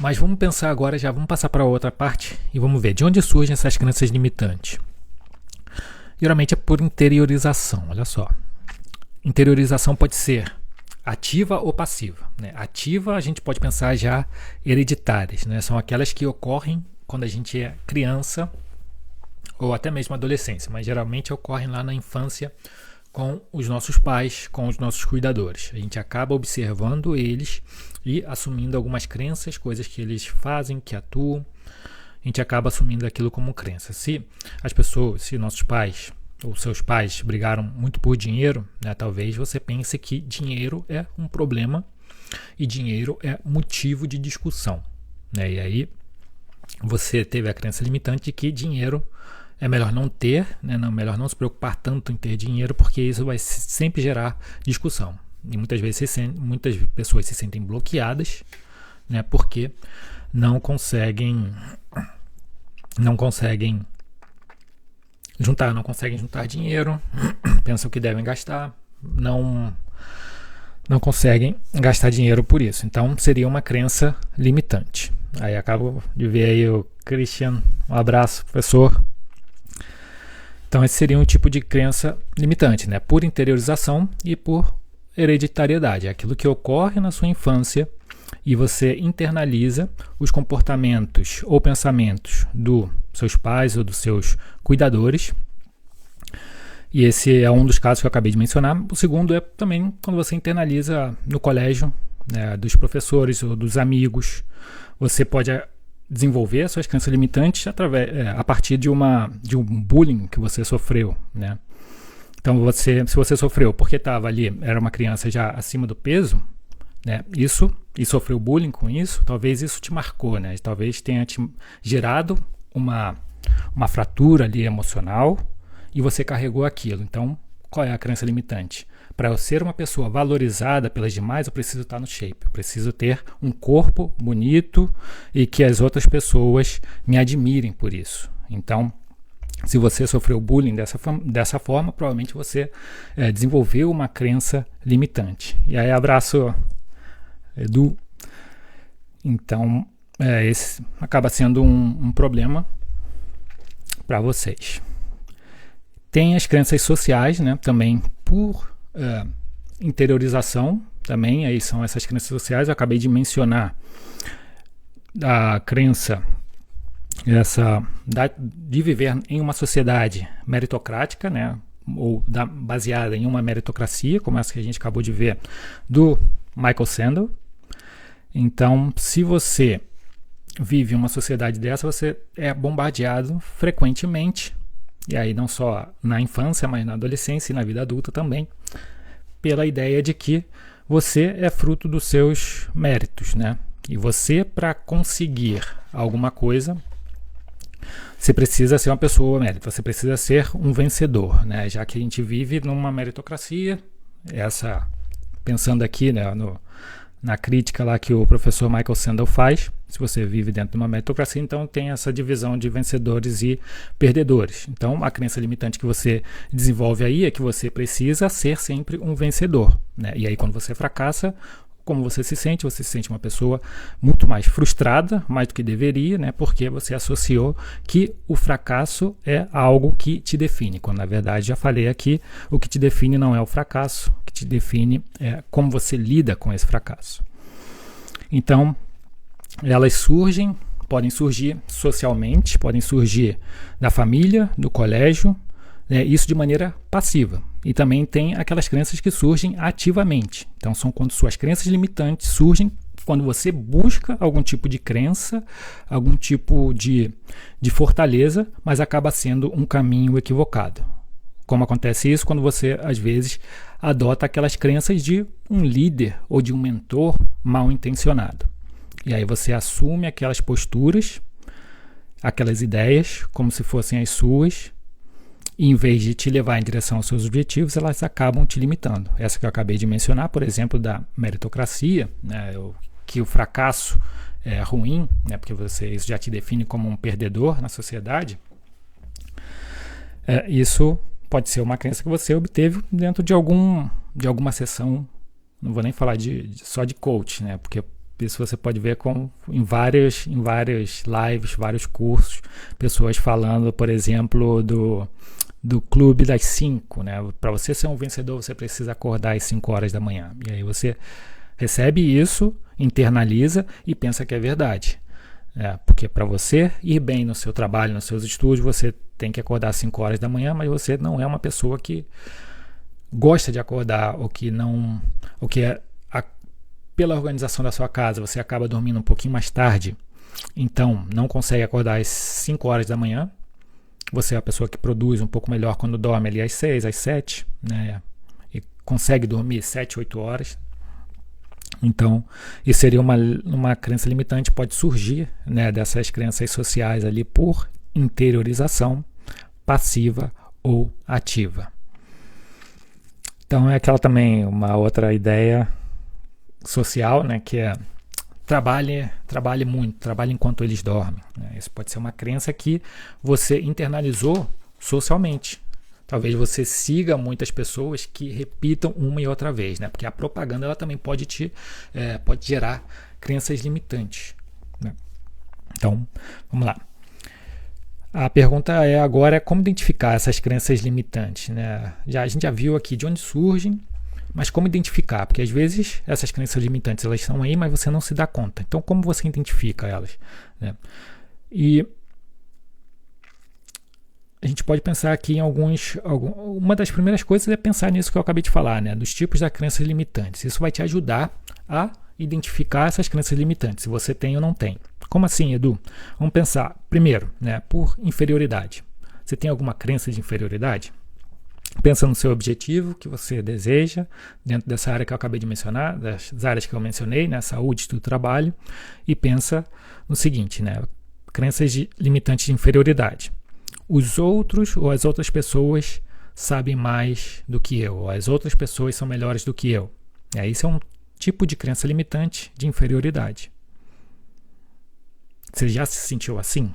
Mas vamos pensar agora, vamos passar para outra parte e vamos ver de onde surgem essas crenças limitantes. Geralmente é por interiorização, olha só. Interiorização pode ser ativa ou passiva, né? Ativa a gente pode pensar já hereditárias, né? São aquelas que ocorrem quando a gente é criança ou até mesmo adolescência, mas geralmente ocorrem lá na infância com os nossos pais, com os nossos cuidadores. A gente acaba observando eles e assumindo algumas crenças, coisas que eles fazem, que atuam. A gente acaba assumindo aquilo como crença. Se nossos pais ou seus pais brigaram muito por dinheiro, né, talvez você pense que dinheiro é um problema e dinheiro é motivo de discussão, né? E aí você teve a crença limitante de que dinheiro é melhor não ter, né? Melhor não se preocupar tanto em ter dinheiro, porque isso vai sempre gerar discussão. E muitas pessoas se sentem bloqueadas, né? Porque não conseguem juntar dinheiro, pensam que devem gastar, não conseguem gastar dinheiro por isso. Então seria uma crença limitante. Aí acabo de ver aí o Christian, um abraço, professor. Então esse seria um tipo de crença limitante, né? Por interiorização e por hereditariedade. É aquilo que ocorre na sua infância e você internaliza os comportamentos ou pensamentos dos seus pais ou dos seus cuidadores. E esse é um dos casos que eu acabei de mencionar. O segundo é também quando você internaliza no colégio, né, dos professores ou dos amigos. Você pode desenvolver as suas crenças limitantes a partir de um bullying que você sofreu, né? Então, se você sofreu porque estava ali, era uma criança já acima do peso, né? E sofreu bullying com isso, talvez isso te marcou, né? Talvez tenha te gerado uma fratura ali emocional e você carregou aquilo. Então, qual é a crença limitante? Para eu ser uma pessoa valorizada pelas demais, eu preciso estar no shape. Eu preciso ter um corpo bonito e que as outras pessoas me admirem por isso. Então, Se você sofreu bullying dessa forma, provavelmente você desenvolveu uma crença limitante. E aí, abraço, Edu. Então, esse acaba sendo um problema para vocês. Tem as crenças sociais, né? Também por interiorização, também aí são essas crenças sociais. Eu acabei de mencionar a crença de viver em uma sociedade meritocrática, né? Ou baseada em uma meritocracia, como essa que a gente acabou de ver do Michael Sandel. Então, se você vive em uma sociedade dessa, você é bombardeado frequentemente, e aí não só na infância, mas na adolescência e na vida adulta também, pela ideia de que você é fruto dos seus méritos, né? E você, para conseguir alguma coisa, você precisa ser uma pessoa mérito, você precisa ser um vencedor, né? Já que a gente vive numa meritocracia, pensando aqui, né, na crítica lá que o professor Michael Sandel faz, se você vive dentro de uma meritocracia, então tem essa divisão de vencedores e perdedores. Então, a crença limitante que você desenvolve aí é que você precisa ser sempre um vencedor, né? E aí, quando você fracassa, como você se sente? Você se sente uma pessoa muito mais frustrada, mais do que deveria, né? Porque você associou que o fracasso é algo que te define, quando na verdade, já falei aqui, o que te define não é o fracasso, o que te define é como você lida com esse fracasso. Então, elas podem surgir socialmente, podem surgir da família, do colégio, né? Isso de maneira passiva. E também tem aquelas crenças que surgem ativamente. Então, são quando suas crenças limitantes surgem quando você busca algum tipo de crença, algum tipo de fortaleza, mas acaba sendo um caminho equivocado. Como acontece isso quando você, às vezes, adota aquelas crenças de um líder ou de um mentor mal intencionado. E aí você assume aquelas posturas, aquelas ideias, como se fossem as suas, e em vez de te levar em direção aos seus objetivos, elas acabam te limitando. Essa que eu acabei de mencionar, por exemplo, da meritocracia, né, que o fracasso é ruim, né, porque isso já te define como um perdedor na sociedade. Isso pode ser uma crença que você obteve dentro de alguma sessão, não vou nem falar só de coach, né, porque isso você pode ver em várias lives, vários cursos, pessoas falando, por exemplo, do clube das 5, né? Para você ser um vencedor, você precisa acordar às 5 horas da manhã. E aí você recebe isso, internaliza e pensa que é verdade. Porque para você ir bem no seu trabalho, nos seus estudos, você tem que acordar às 5 horas da manhã, mas você não é uma pessoa que gosta de acordar, pela organização da sua casa, você acaba dormindo um pouquinho mais tarde, então não consegue acordar às 5 horas da manhã. Você é a pessoa que produz um pouco melhor quando dorme ali às 6, às 7, né? E consegue dormir 7, 8 horas. Então, isso seria uma crença limitante, pode surgir, né, dessas crenças sociais ali por interiorização passiva ou ativa. Então, é aquela também uma outra ideia social, né, que é trabalhe muito, trabalhe enquanto eles dormem, né? Isso pode ser uma crença que você internalizou socialmente. Talvez você siga muitas pessoas que repitam uma e outra vez, né? Porque a propaganda ela também pode gerar crenças limitantes, né? Então, vamos lá. A pergunta agora é como identificar essas crenças limitantes, né? A gente já viu aqui de onde surgem, mas como identificar? Porque às vezes essas crenças limitantes elas estão aí, mas você não se dá conta. Então, como você identifica elas, né? E a gente pode pensar aqui em uma das primeiras coisas é pensar nisso que eu acabei de falar, né? Dos tipos de crenças limitantes. Isso vai te ajudar a identificar essas crenças limitantes, se você tem ou não tem. Como assim, Edu? Vamos pensar, primeiro, né, por inferioridade. Você tem alguma crença de inferioridade? Pensa no seu objetivo que você deseja, dentro dessa área que eu acabei de mencionar, das áreas que eu mencionei, né, saúde, estudo, trabalho, e pensa no seguinte, né, crenças limitantes de inferioridade. Os outros ou as outras pessoas sabem mais do que eu, ou as outras pessoas são melhores do que eu. Isso é um tipo de crença limitante de inferioridade. Você já se sentiu assim?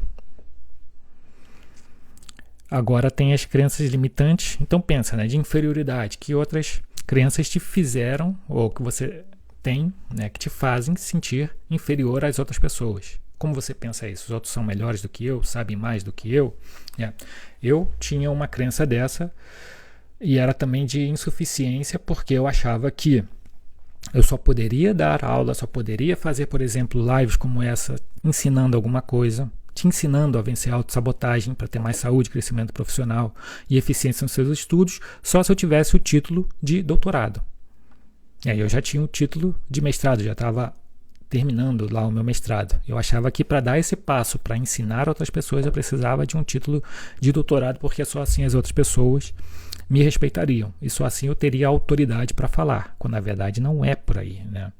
agora tem as crenças limitantes. Então pensa, né, de inferioridade, que outras crenças te fizeram, ou que você tem, né, que te fazem sentir inferior às outras pessoas. Como você pensa isso? Os outros são melhores do que eu, sabem mais do que eu? Eu tinha uma crença dessa, e era também de insuficiência, porque eu achava que eu só poderia dar aula, só poderia fazer, por exemplo, lives como essa, ensinando alguma coisa, te ensinando a vencer a autossabotagem para ter mais saúde, crescimento profissional e eficiência nos seus estudos, só se eu tivesse o título de doutorado. E aí eu já tinha o título de mestrado, já estava terminando lá o meu mestrado. Eu achava que para dar esse passo, para ensinar outras pessoas, eu precisava de um título de doutorado, porque só assim as outras pessoas me respeitariam. E só assim eu teria autoridade para falar, quando na verdade não é por aí, né?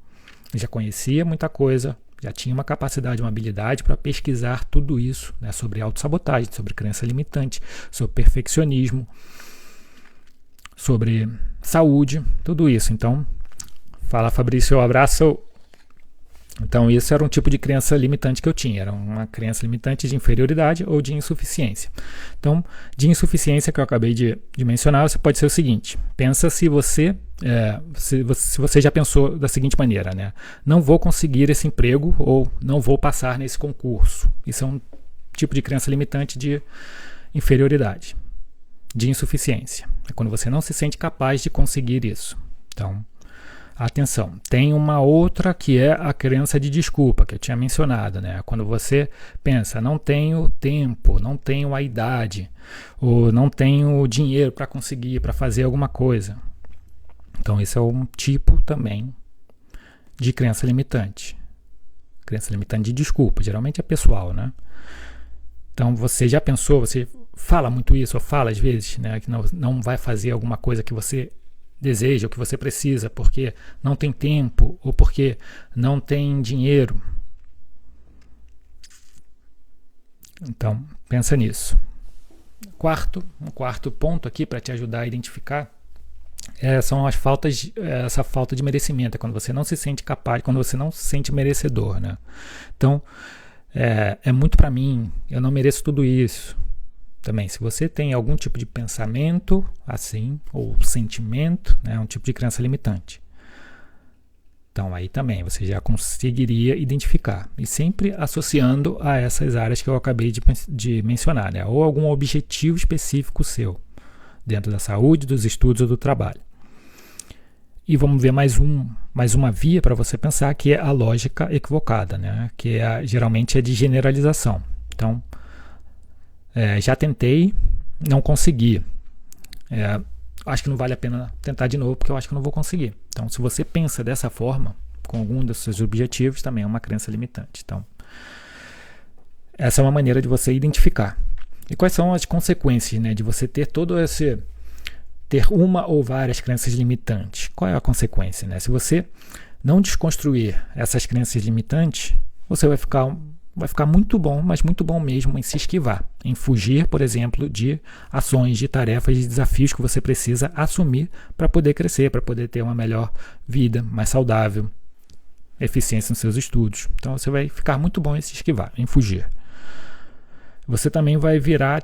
Eu já conhecia muita coisa, já tinha uma capacidade, uma habilidade para pesquisar tudo isso, né, sobre autossabotagem, sobre crença limitante, sobre perfeccionismo, sobre saúde, tudo isso. Então, fala, Fabrício, um abraço. Então, isso era um tipo de crença limitante que eu tinha. Era uma crença limitante de inferioridade ou de insuficiência. Então, de insuficiência que eu acabei de mencionar, você pode ser o seguinte. Pensa se você já pensou da seguinte maneira, né? Não vou conseguir esse emprego ou não vou passar nesse concurso. Isso é um tipo de crença limitante de inferioridade, de insuficiência. É quando você não se sente capaz de conseguir isso. Então, atenção, tem uma outra que é a crença de desculpa, que eu tinha mencionado, né? Quando você pensa, não tenho tempo, não tenho a idade, ou não tenho dinheiro para conseguir, para fazer alguma coisa. Então, esse é um tipo também de crença limitante. Crença limitante de desculpa, geralmente é pessoal, né? Então, você já pensou, você fala muito isso, ou fala às vezes, né? Que não vai fazer alguma coisa que você deseja, o que você precisa, porque não tem tempo ou porque não tem dinheiro. Então, pensa nisso. Um quarto ponto aqui para te ajudar a identificar são as faltas, essa falta de merecimento, é quando você não se sente capaz, quando você não se sente merecedor, né? Então, é muito para mim, eu não mereço tudo isso. Também, se você tem algum tipo de pensamento assim, ou sentimento, né, um tipo de crença limitante. Então, aí também você já conseguiria identificar. E sempre associando a essas áreas que eu acabei de mencionar, né, ou algum objetivo específico seu, dentro da saúde, dos estudos ou do trabalho. E vamos ver mais uma via para você pensar, que é a lógica equivocada, né, que geralmente é de generalização. Então, já tentei, não consegui. Acho que não vale a pena tentar de novo, porque eu acho que não vou conseguir. Então, se você pensa dessa forma, com algum dos seus objetivos, também é uma crença limitante. Então, essa é uma maneira de você identificar. E quais são as consequências, né, de você ter ter uma ou várias crenças limitantes? Qual é a consequência, né? Se você não desconstruir essas crenças limitantes, você vai ficar muito bom, mas muito bom mesmo em se esquivar, em fugir, por exemplo, de ações, de tarefas, de desafios que você precisa assumir para poder crescer, para poder ter uma melhor vida, mais saudável, eficiência nos seus estudos. Então você vai ficar muito bom em se esquivar, em fugir. Você também vai virar,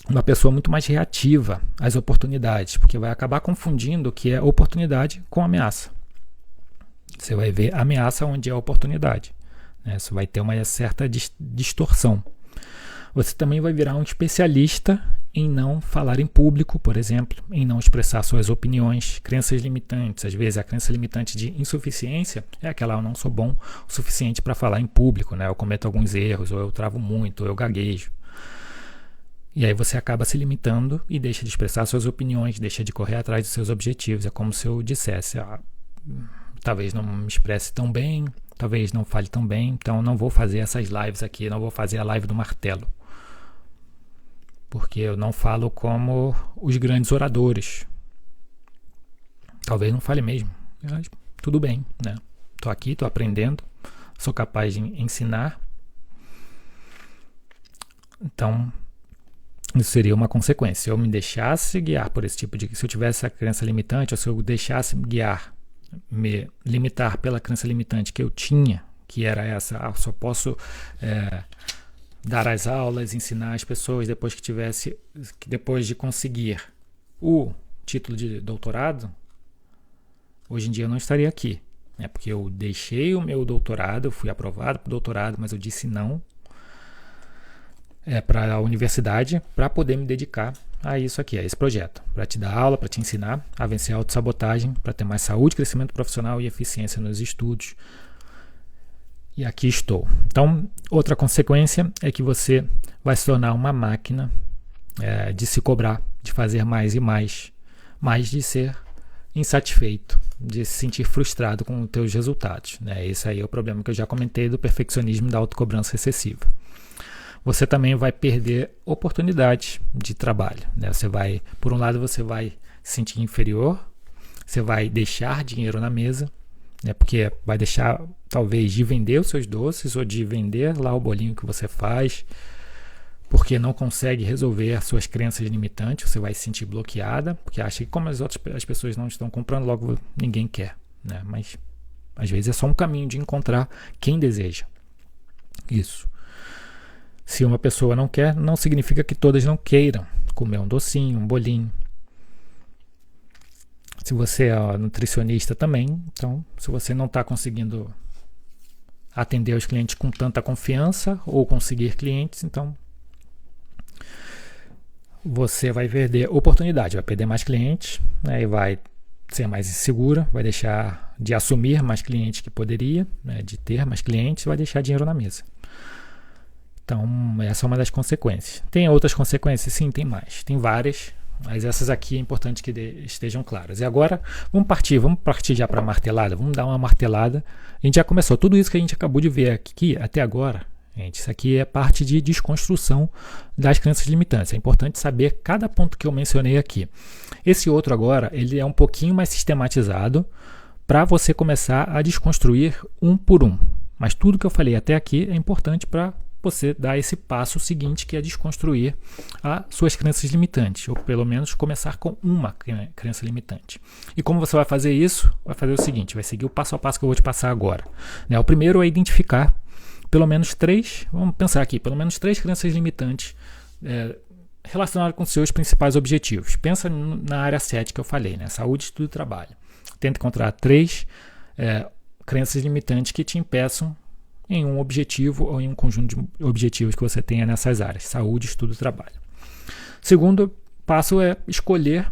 uma pessoa muito mais reativa às oportunidades, porque vai acabar confundindo o que é oportunidade com ameaça. Você vai ver ameaça onde é oportunidade. Isso vai ter uma certa distorção. Você também vai virar um especialista em não falar em público, por exemplo, em não expressar suas opiniões, crenças limitantes. Às vezes a crença limitante de insuficiência é aquela: eu não sou bom o suficiente para falar em público, né? Eu cometo alguns erros, ou eu travo muito, ou eu gaguejo. E aí você acaba se limitando e deixa de expressar suas opiniões, deixa de correr atrás dos seus objetivos. É como se eu dissesse: talvez não me expresse tão bem, talvez não fale tão bem, então não vou fazer essas lives aqui, não vou fazer a live do martelo, porque eu não falo como os grandes oradores. Talvez não fale mesmo, mas tudo bem, né? Estou aqui, estou aprendendo, sou capaz de ensinar. Então, isso seria uma consequência. Se eu me deixasse guiar por esse tipo de... Se eu tivesse essa crença limitante, ou se eu deixasse me limitar pela crença limitante que eu tinha, que era essa: eu só posso dar as aulas, ensinar as pessoas depois de conseguir o título de doutorado, hoje em dia eu não estaria aqui, né? Porque eu deixei o meu doutorado, eu fui aprovado para o doutorado, mas eu disse não para a universidade para poder me dedicar a isso aqui, a esse projeto, para te dar aula, para te ensinar a vencer a autossabotagem, para ter mais saúde, crescimento profissional e eficiência nos estudos. E aqui estou. Então, outra consequência é que você vai se tornar uma máquina de se cobrar, de fazer mais e mais, mas de ser insatisfeito, de se sentir frustrado com os teus resultados, né? Esse aí é o problema que eu já comentei do perfeccionismo e da autocobrança excessiva. Você também vai perder oportunidades de trabalho, né? Por um lado, você vai se sentir inferior, você vai deixar dinheiro na mesa, né? Porque vai deixar, talvez, de vender os seus doces ou de vender lá o bolinho que você faz, porque não consegue resolver as suas crenças limitantes. Você vai se sentir bloqueada, porque acha que como as pessoas não estão comprando, logo ninguém quer, né? Mas, às vezes, é só um caminho de encontrar quem deseja isso. Se uma pessoa não quer, não significa que todas não queiram comer um docinho, um bolinho. Se você é nutricionista também, então, se você não está conseguindo atender os clientes com tanta confiança ou conseguir clientes, então você vai perder oportunidade, vai perder mais clientes, né, e vai ser mais insegura, vai deixar de assumir mais clientes que poderia, né, de ter mais clientes, vai deixar dinheiro na mesa. Então, essa é uma das consequências. Tem outras consequências? Sim, tem mais. Tem várias, mas essas aqui é importante que estejam claras. E agora, vamos partir já para a martelada. Vamos dar uma martelada. A gente já começou. Tudo isso que a gente acabou de ver aqui até agora, gente, isso aqui é parte de desconstrução das crenças limitantes. É importante saber cada ponto que eu mencionei aqui. Esse outro agora, ele é um pouquinho mais sistematizado para você começar a desconstruir um por um. Mas tudo que eu falei até aqui é importante para você dar esse passo seguinte, que é desconstruir as suas crenças limitantes, ou pelo menos começar com uma crença limitante. E como você vai fazer isso? Vai fazer o seguinte, vai seguir o passo a passo que eu vou te passar agora, né? O primeiro é identificar pelo menos 3, vamos pensar aqui, pelo menos 3 crenças limitantes relacionadas com seus principais objetivos. Pensa na área 7 que eu falei, né? Saúde, estudo e trabalho. Tenta encontrar 3 crenças limitantes que te impeçam em um objetivo ou em um conjunto de objetivos que você tenha nessas áreas, saúde, estudo e trabalho. Segundo passo é escolher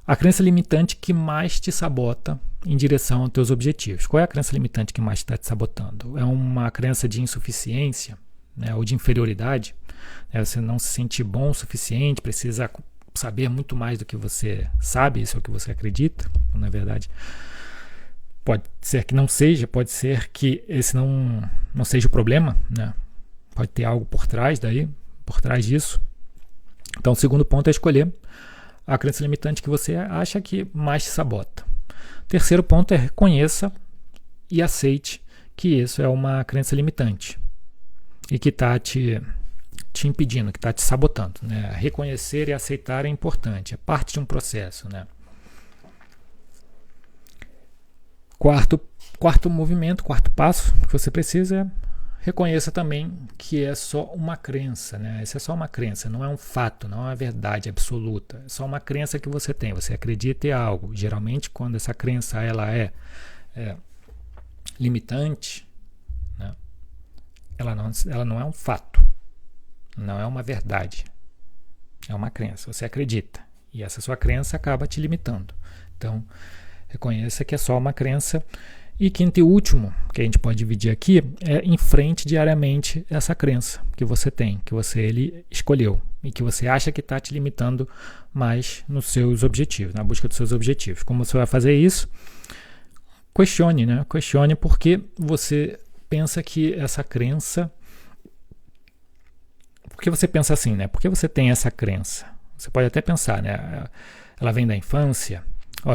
a crença limitante que mais te sabota em direção aos teus objetivos. Qual é a crença limitante que mais está te sabotando? É uma crença de insuficiência, né, ou de inferioridade? Você não se sente bom o suficiente, precisa saber muito mais do que você sabe, isso é o que você acredita, na verdade. Pode ser que não seja, pode ser que esse não seja o problema, né? Pode ter algo por trás disso. Então, o segundo ponto é escolher a crença limitante que você acha que mais te sabota. Terceiro ponto é reconheça e aceite que isso é uma crença limitante e que está te impedindo, que está te sabotando, né? Reconhecer e aceitar é importante, é parte de um processo, né? Quarto movimento, quarto passo que você precisa é reconheça também que é só uma crença, né? Isso é só uma crença, não é um fato, não é uma verdade absoluta. É só uma crença que você tem, você acredita em algo. Geralmente, quando essa crença ela é limitante, né? Ela não é um fato, não é uma verdade. É uma crença, você acredita. E essa sua crença acaba te limitando. Então, reconheça que é só uma crença. E quinto e último, que a gente pode dividir aqui, é enfrente diariamente essa crença que você tem, que ele escolheu e que você acha que está te limitando mais nos seus objetivos, na busca dos seus objetivos. Como você vai fazer isso? Questione, né? Questione por que você pensa que essa crença... Por que você pensa assim, né? Por que você tem essa crença? Você pode até pensar, né? Ela vem da infância...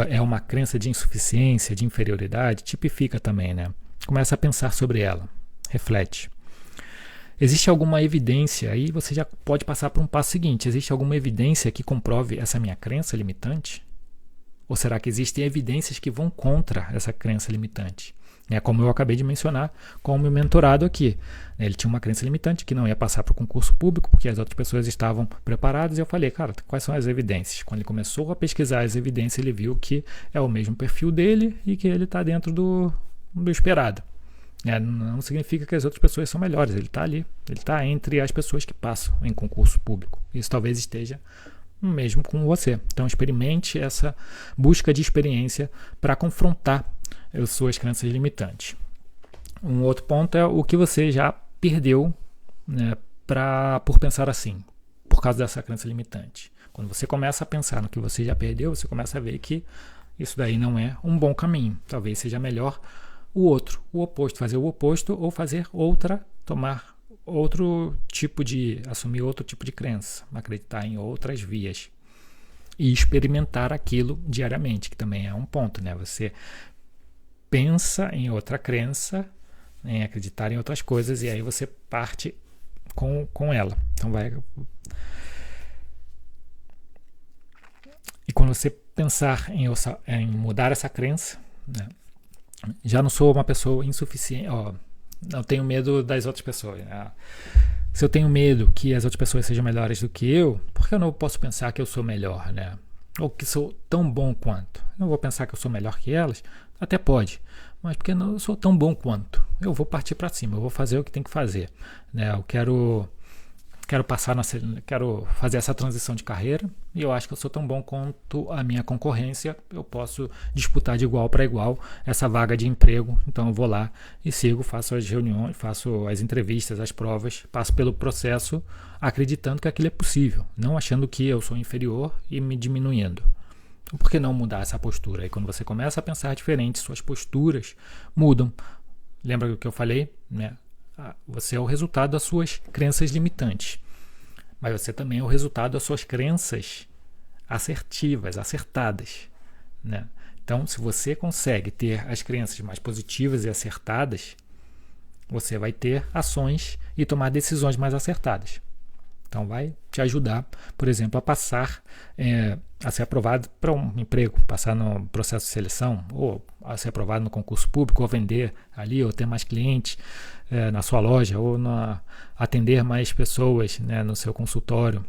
É uma crença de insuficiência, de inferioridade, tipifica também, né? Começa a pensar sobre ela, reflete. Existe alguma evidência, aí você já pode passar para um passo seguinte, existe alguma evidência que comprove essa minha crença limitante? Ou será que existem evidências que vão contra essa crença limitante? Como eu acabei de mencionar com o meu mentorado aqui. Ele tinha uma crença limitante que não ia passar para o concurso público porque as outras pessoas estavam preparadas. E eu falei, cara, quais são as evidências? Quando ele começou a pesquisar as evidências, ele viu que é o mesmo perfil dele e que ele está dentro do esperado. Não significa que as outras pessoas são melhores. Ele está ali. Ele está entre as pessoas que passam em concurso público. Isso talvez esteja mesmo com você. Então experimente essa busca de experiência para confrontar as suas crenças limitantes. Um outro ponto é o que você já perdeu, por pensar assim, por causa dessa crença limitante. Quando você começa a pensar no que você já perdeu, você começa a ver que isso daí não é um bom caminho. Talvez seja melhor o oposto, fazer o oposto ou fazer assumir outro tipo de crença, acreditar em outras vias e experimentar aquilo diariamente, que também é um ponto, Você pensa em outra crença, em acreditar em outras coisas, e aí você parte com ela. Então e quando você pensar em mudar essa crença, já não sou uma pessoa insuficiente, não tenho medo das outras pessoas. Se eu tenho medo que as outras pessoas sejam melhores do que eu, por que eu não posso pensar que eu sou melhor, Ou que sou tão bom quanto? Eu não vou pensar que eu sou melhor que elas? Até pode, mas porque eu sou tão bom quanto. Eu vou partir para cima, eu vou fazer o que tem que fazer. Eu quero fazer essa transição de carreira e eu acho que eu sou tão bom quanto a minha concorrência. Eu posso disputar de igual para igual essa vaga de emprego. Então eu vou lá e sigo, faço as reuniões, faço as entrevistas, as provas, passo pelo processo acreditando que aquilo é possível, não achando que eu sou inferior e me diminuindo. Então, por que não mudar essa postura? Aí quando você começa a pensar diferente, suas posturas mudam. Lembra do que eu falei? Você é o resultado das suas crenças limitantes, mas você também é o resultado das suas crenças assertivas, acertadas. Então, se você consegue ter as crenças mais positivas e acertadas, você vai ter ações e tomar decisões mais acertadas. Então vai te ajudar, por exemplo, a passar, a ser aprovado para um emprego, passar no processo de seleção, ou a ser aprovado no concurso público, ou vender ali, ou ter mais clientes na sua loja, ou atender mais pessoas no seu consultório.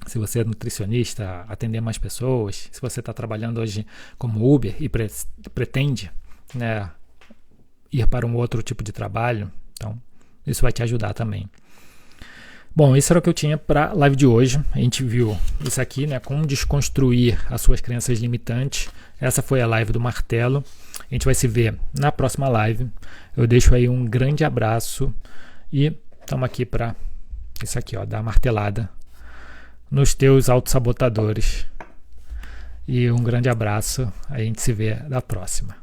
Se você é nutricionista, atender mais pessoas. Se você está trabalhando hoje como Uber e pretende ir para um outro tipo de trabalho, então isso vai te ajudar também. Bom, isso era o que eu tinha para a live de hoje. A gente viu isso aqui, como desconstruir as suas crenças limitantes. Essa foi a live do martelo. A gente vai se ver na próxima live. Eu deixo aí um grande abraço e estamos aqui para isso aqui, dar a martelada nos teus autossabotadores. E um grande abraço. A gente se vê na próxima.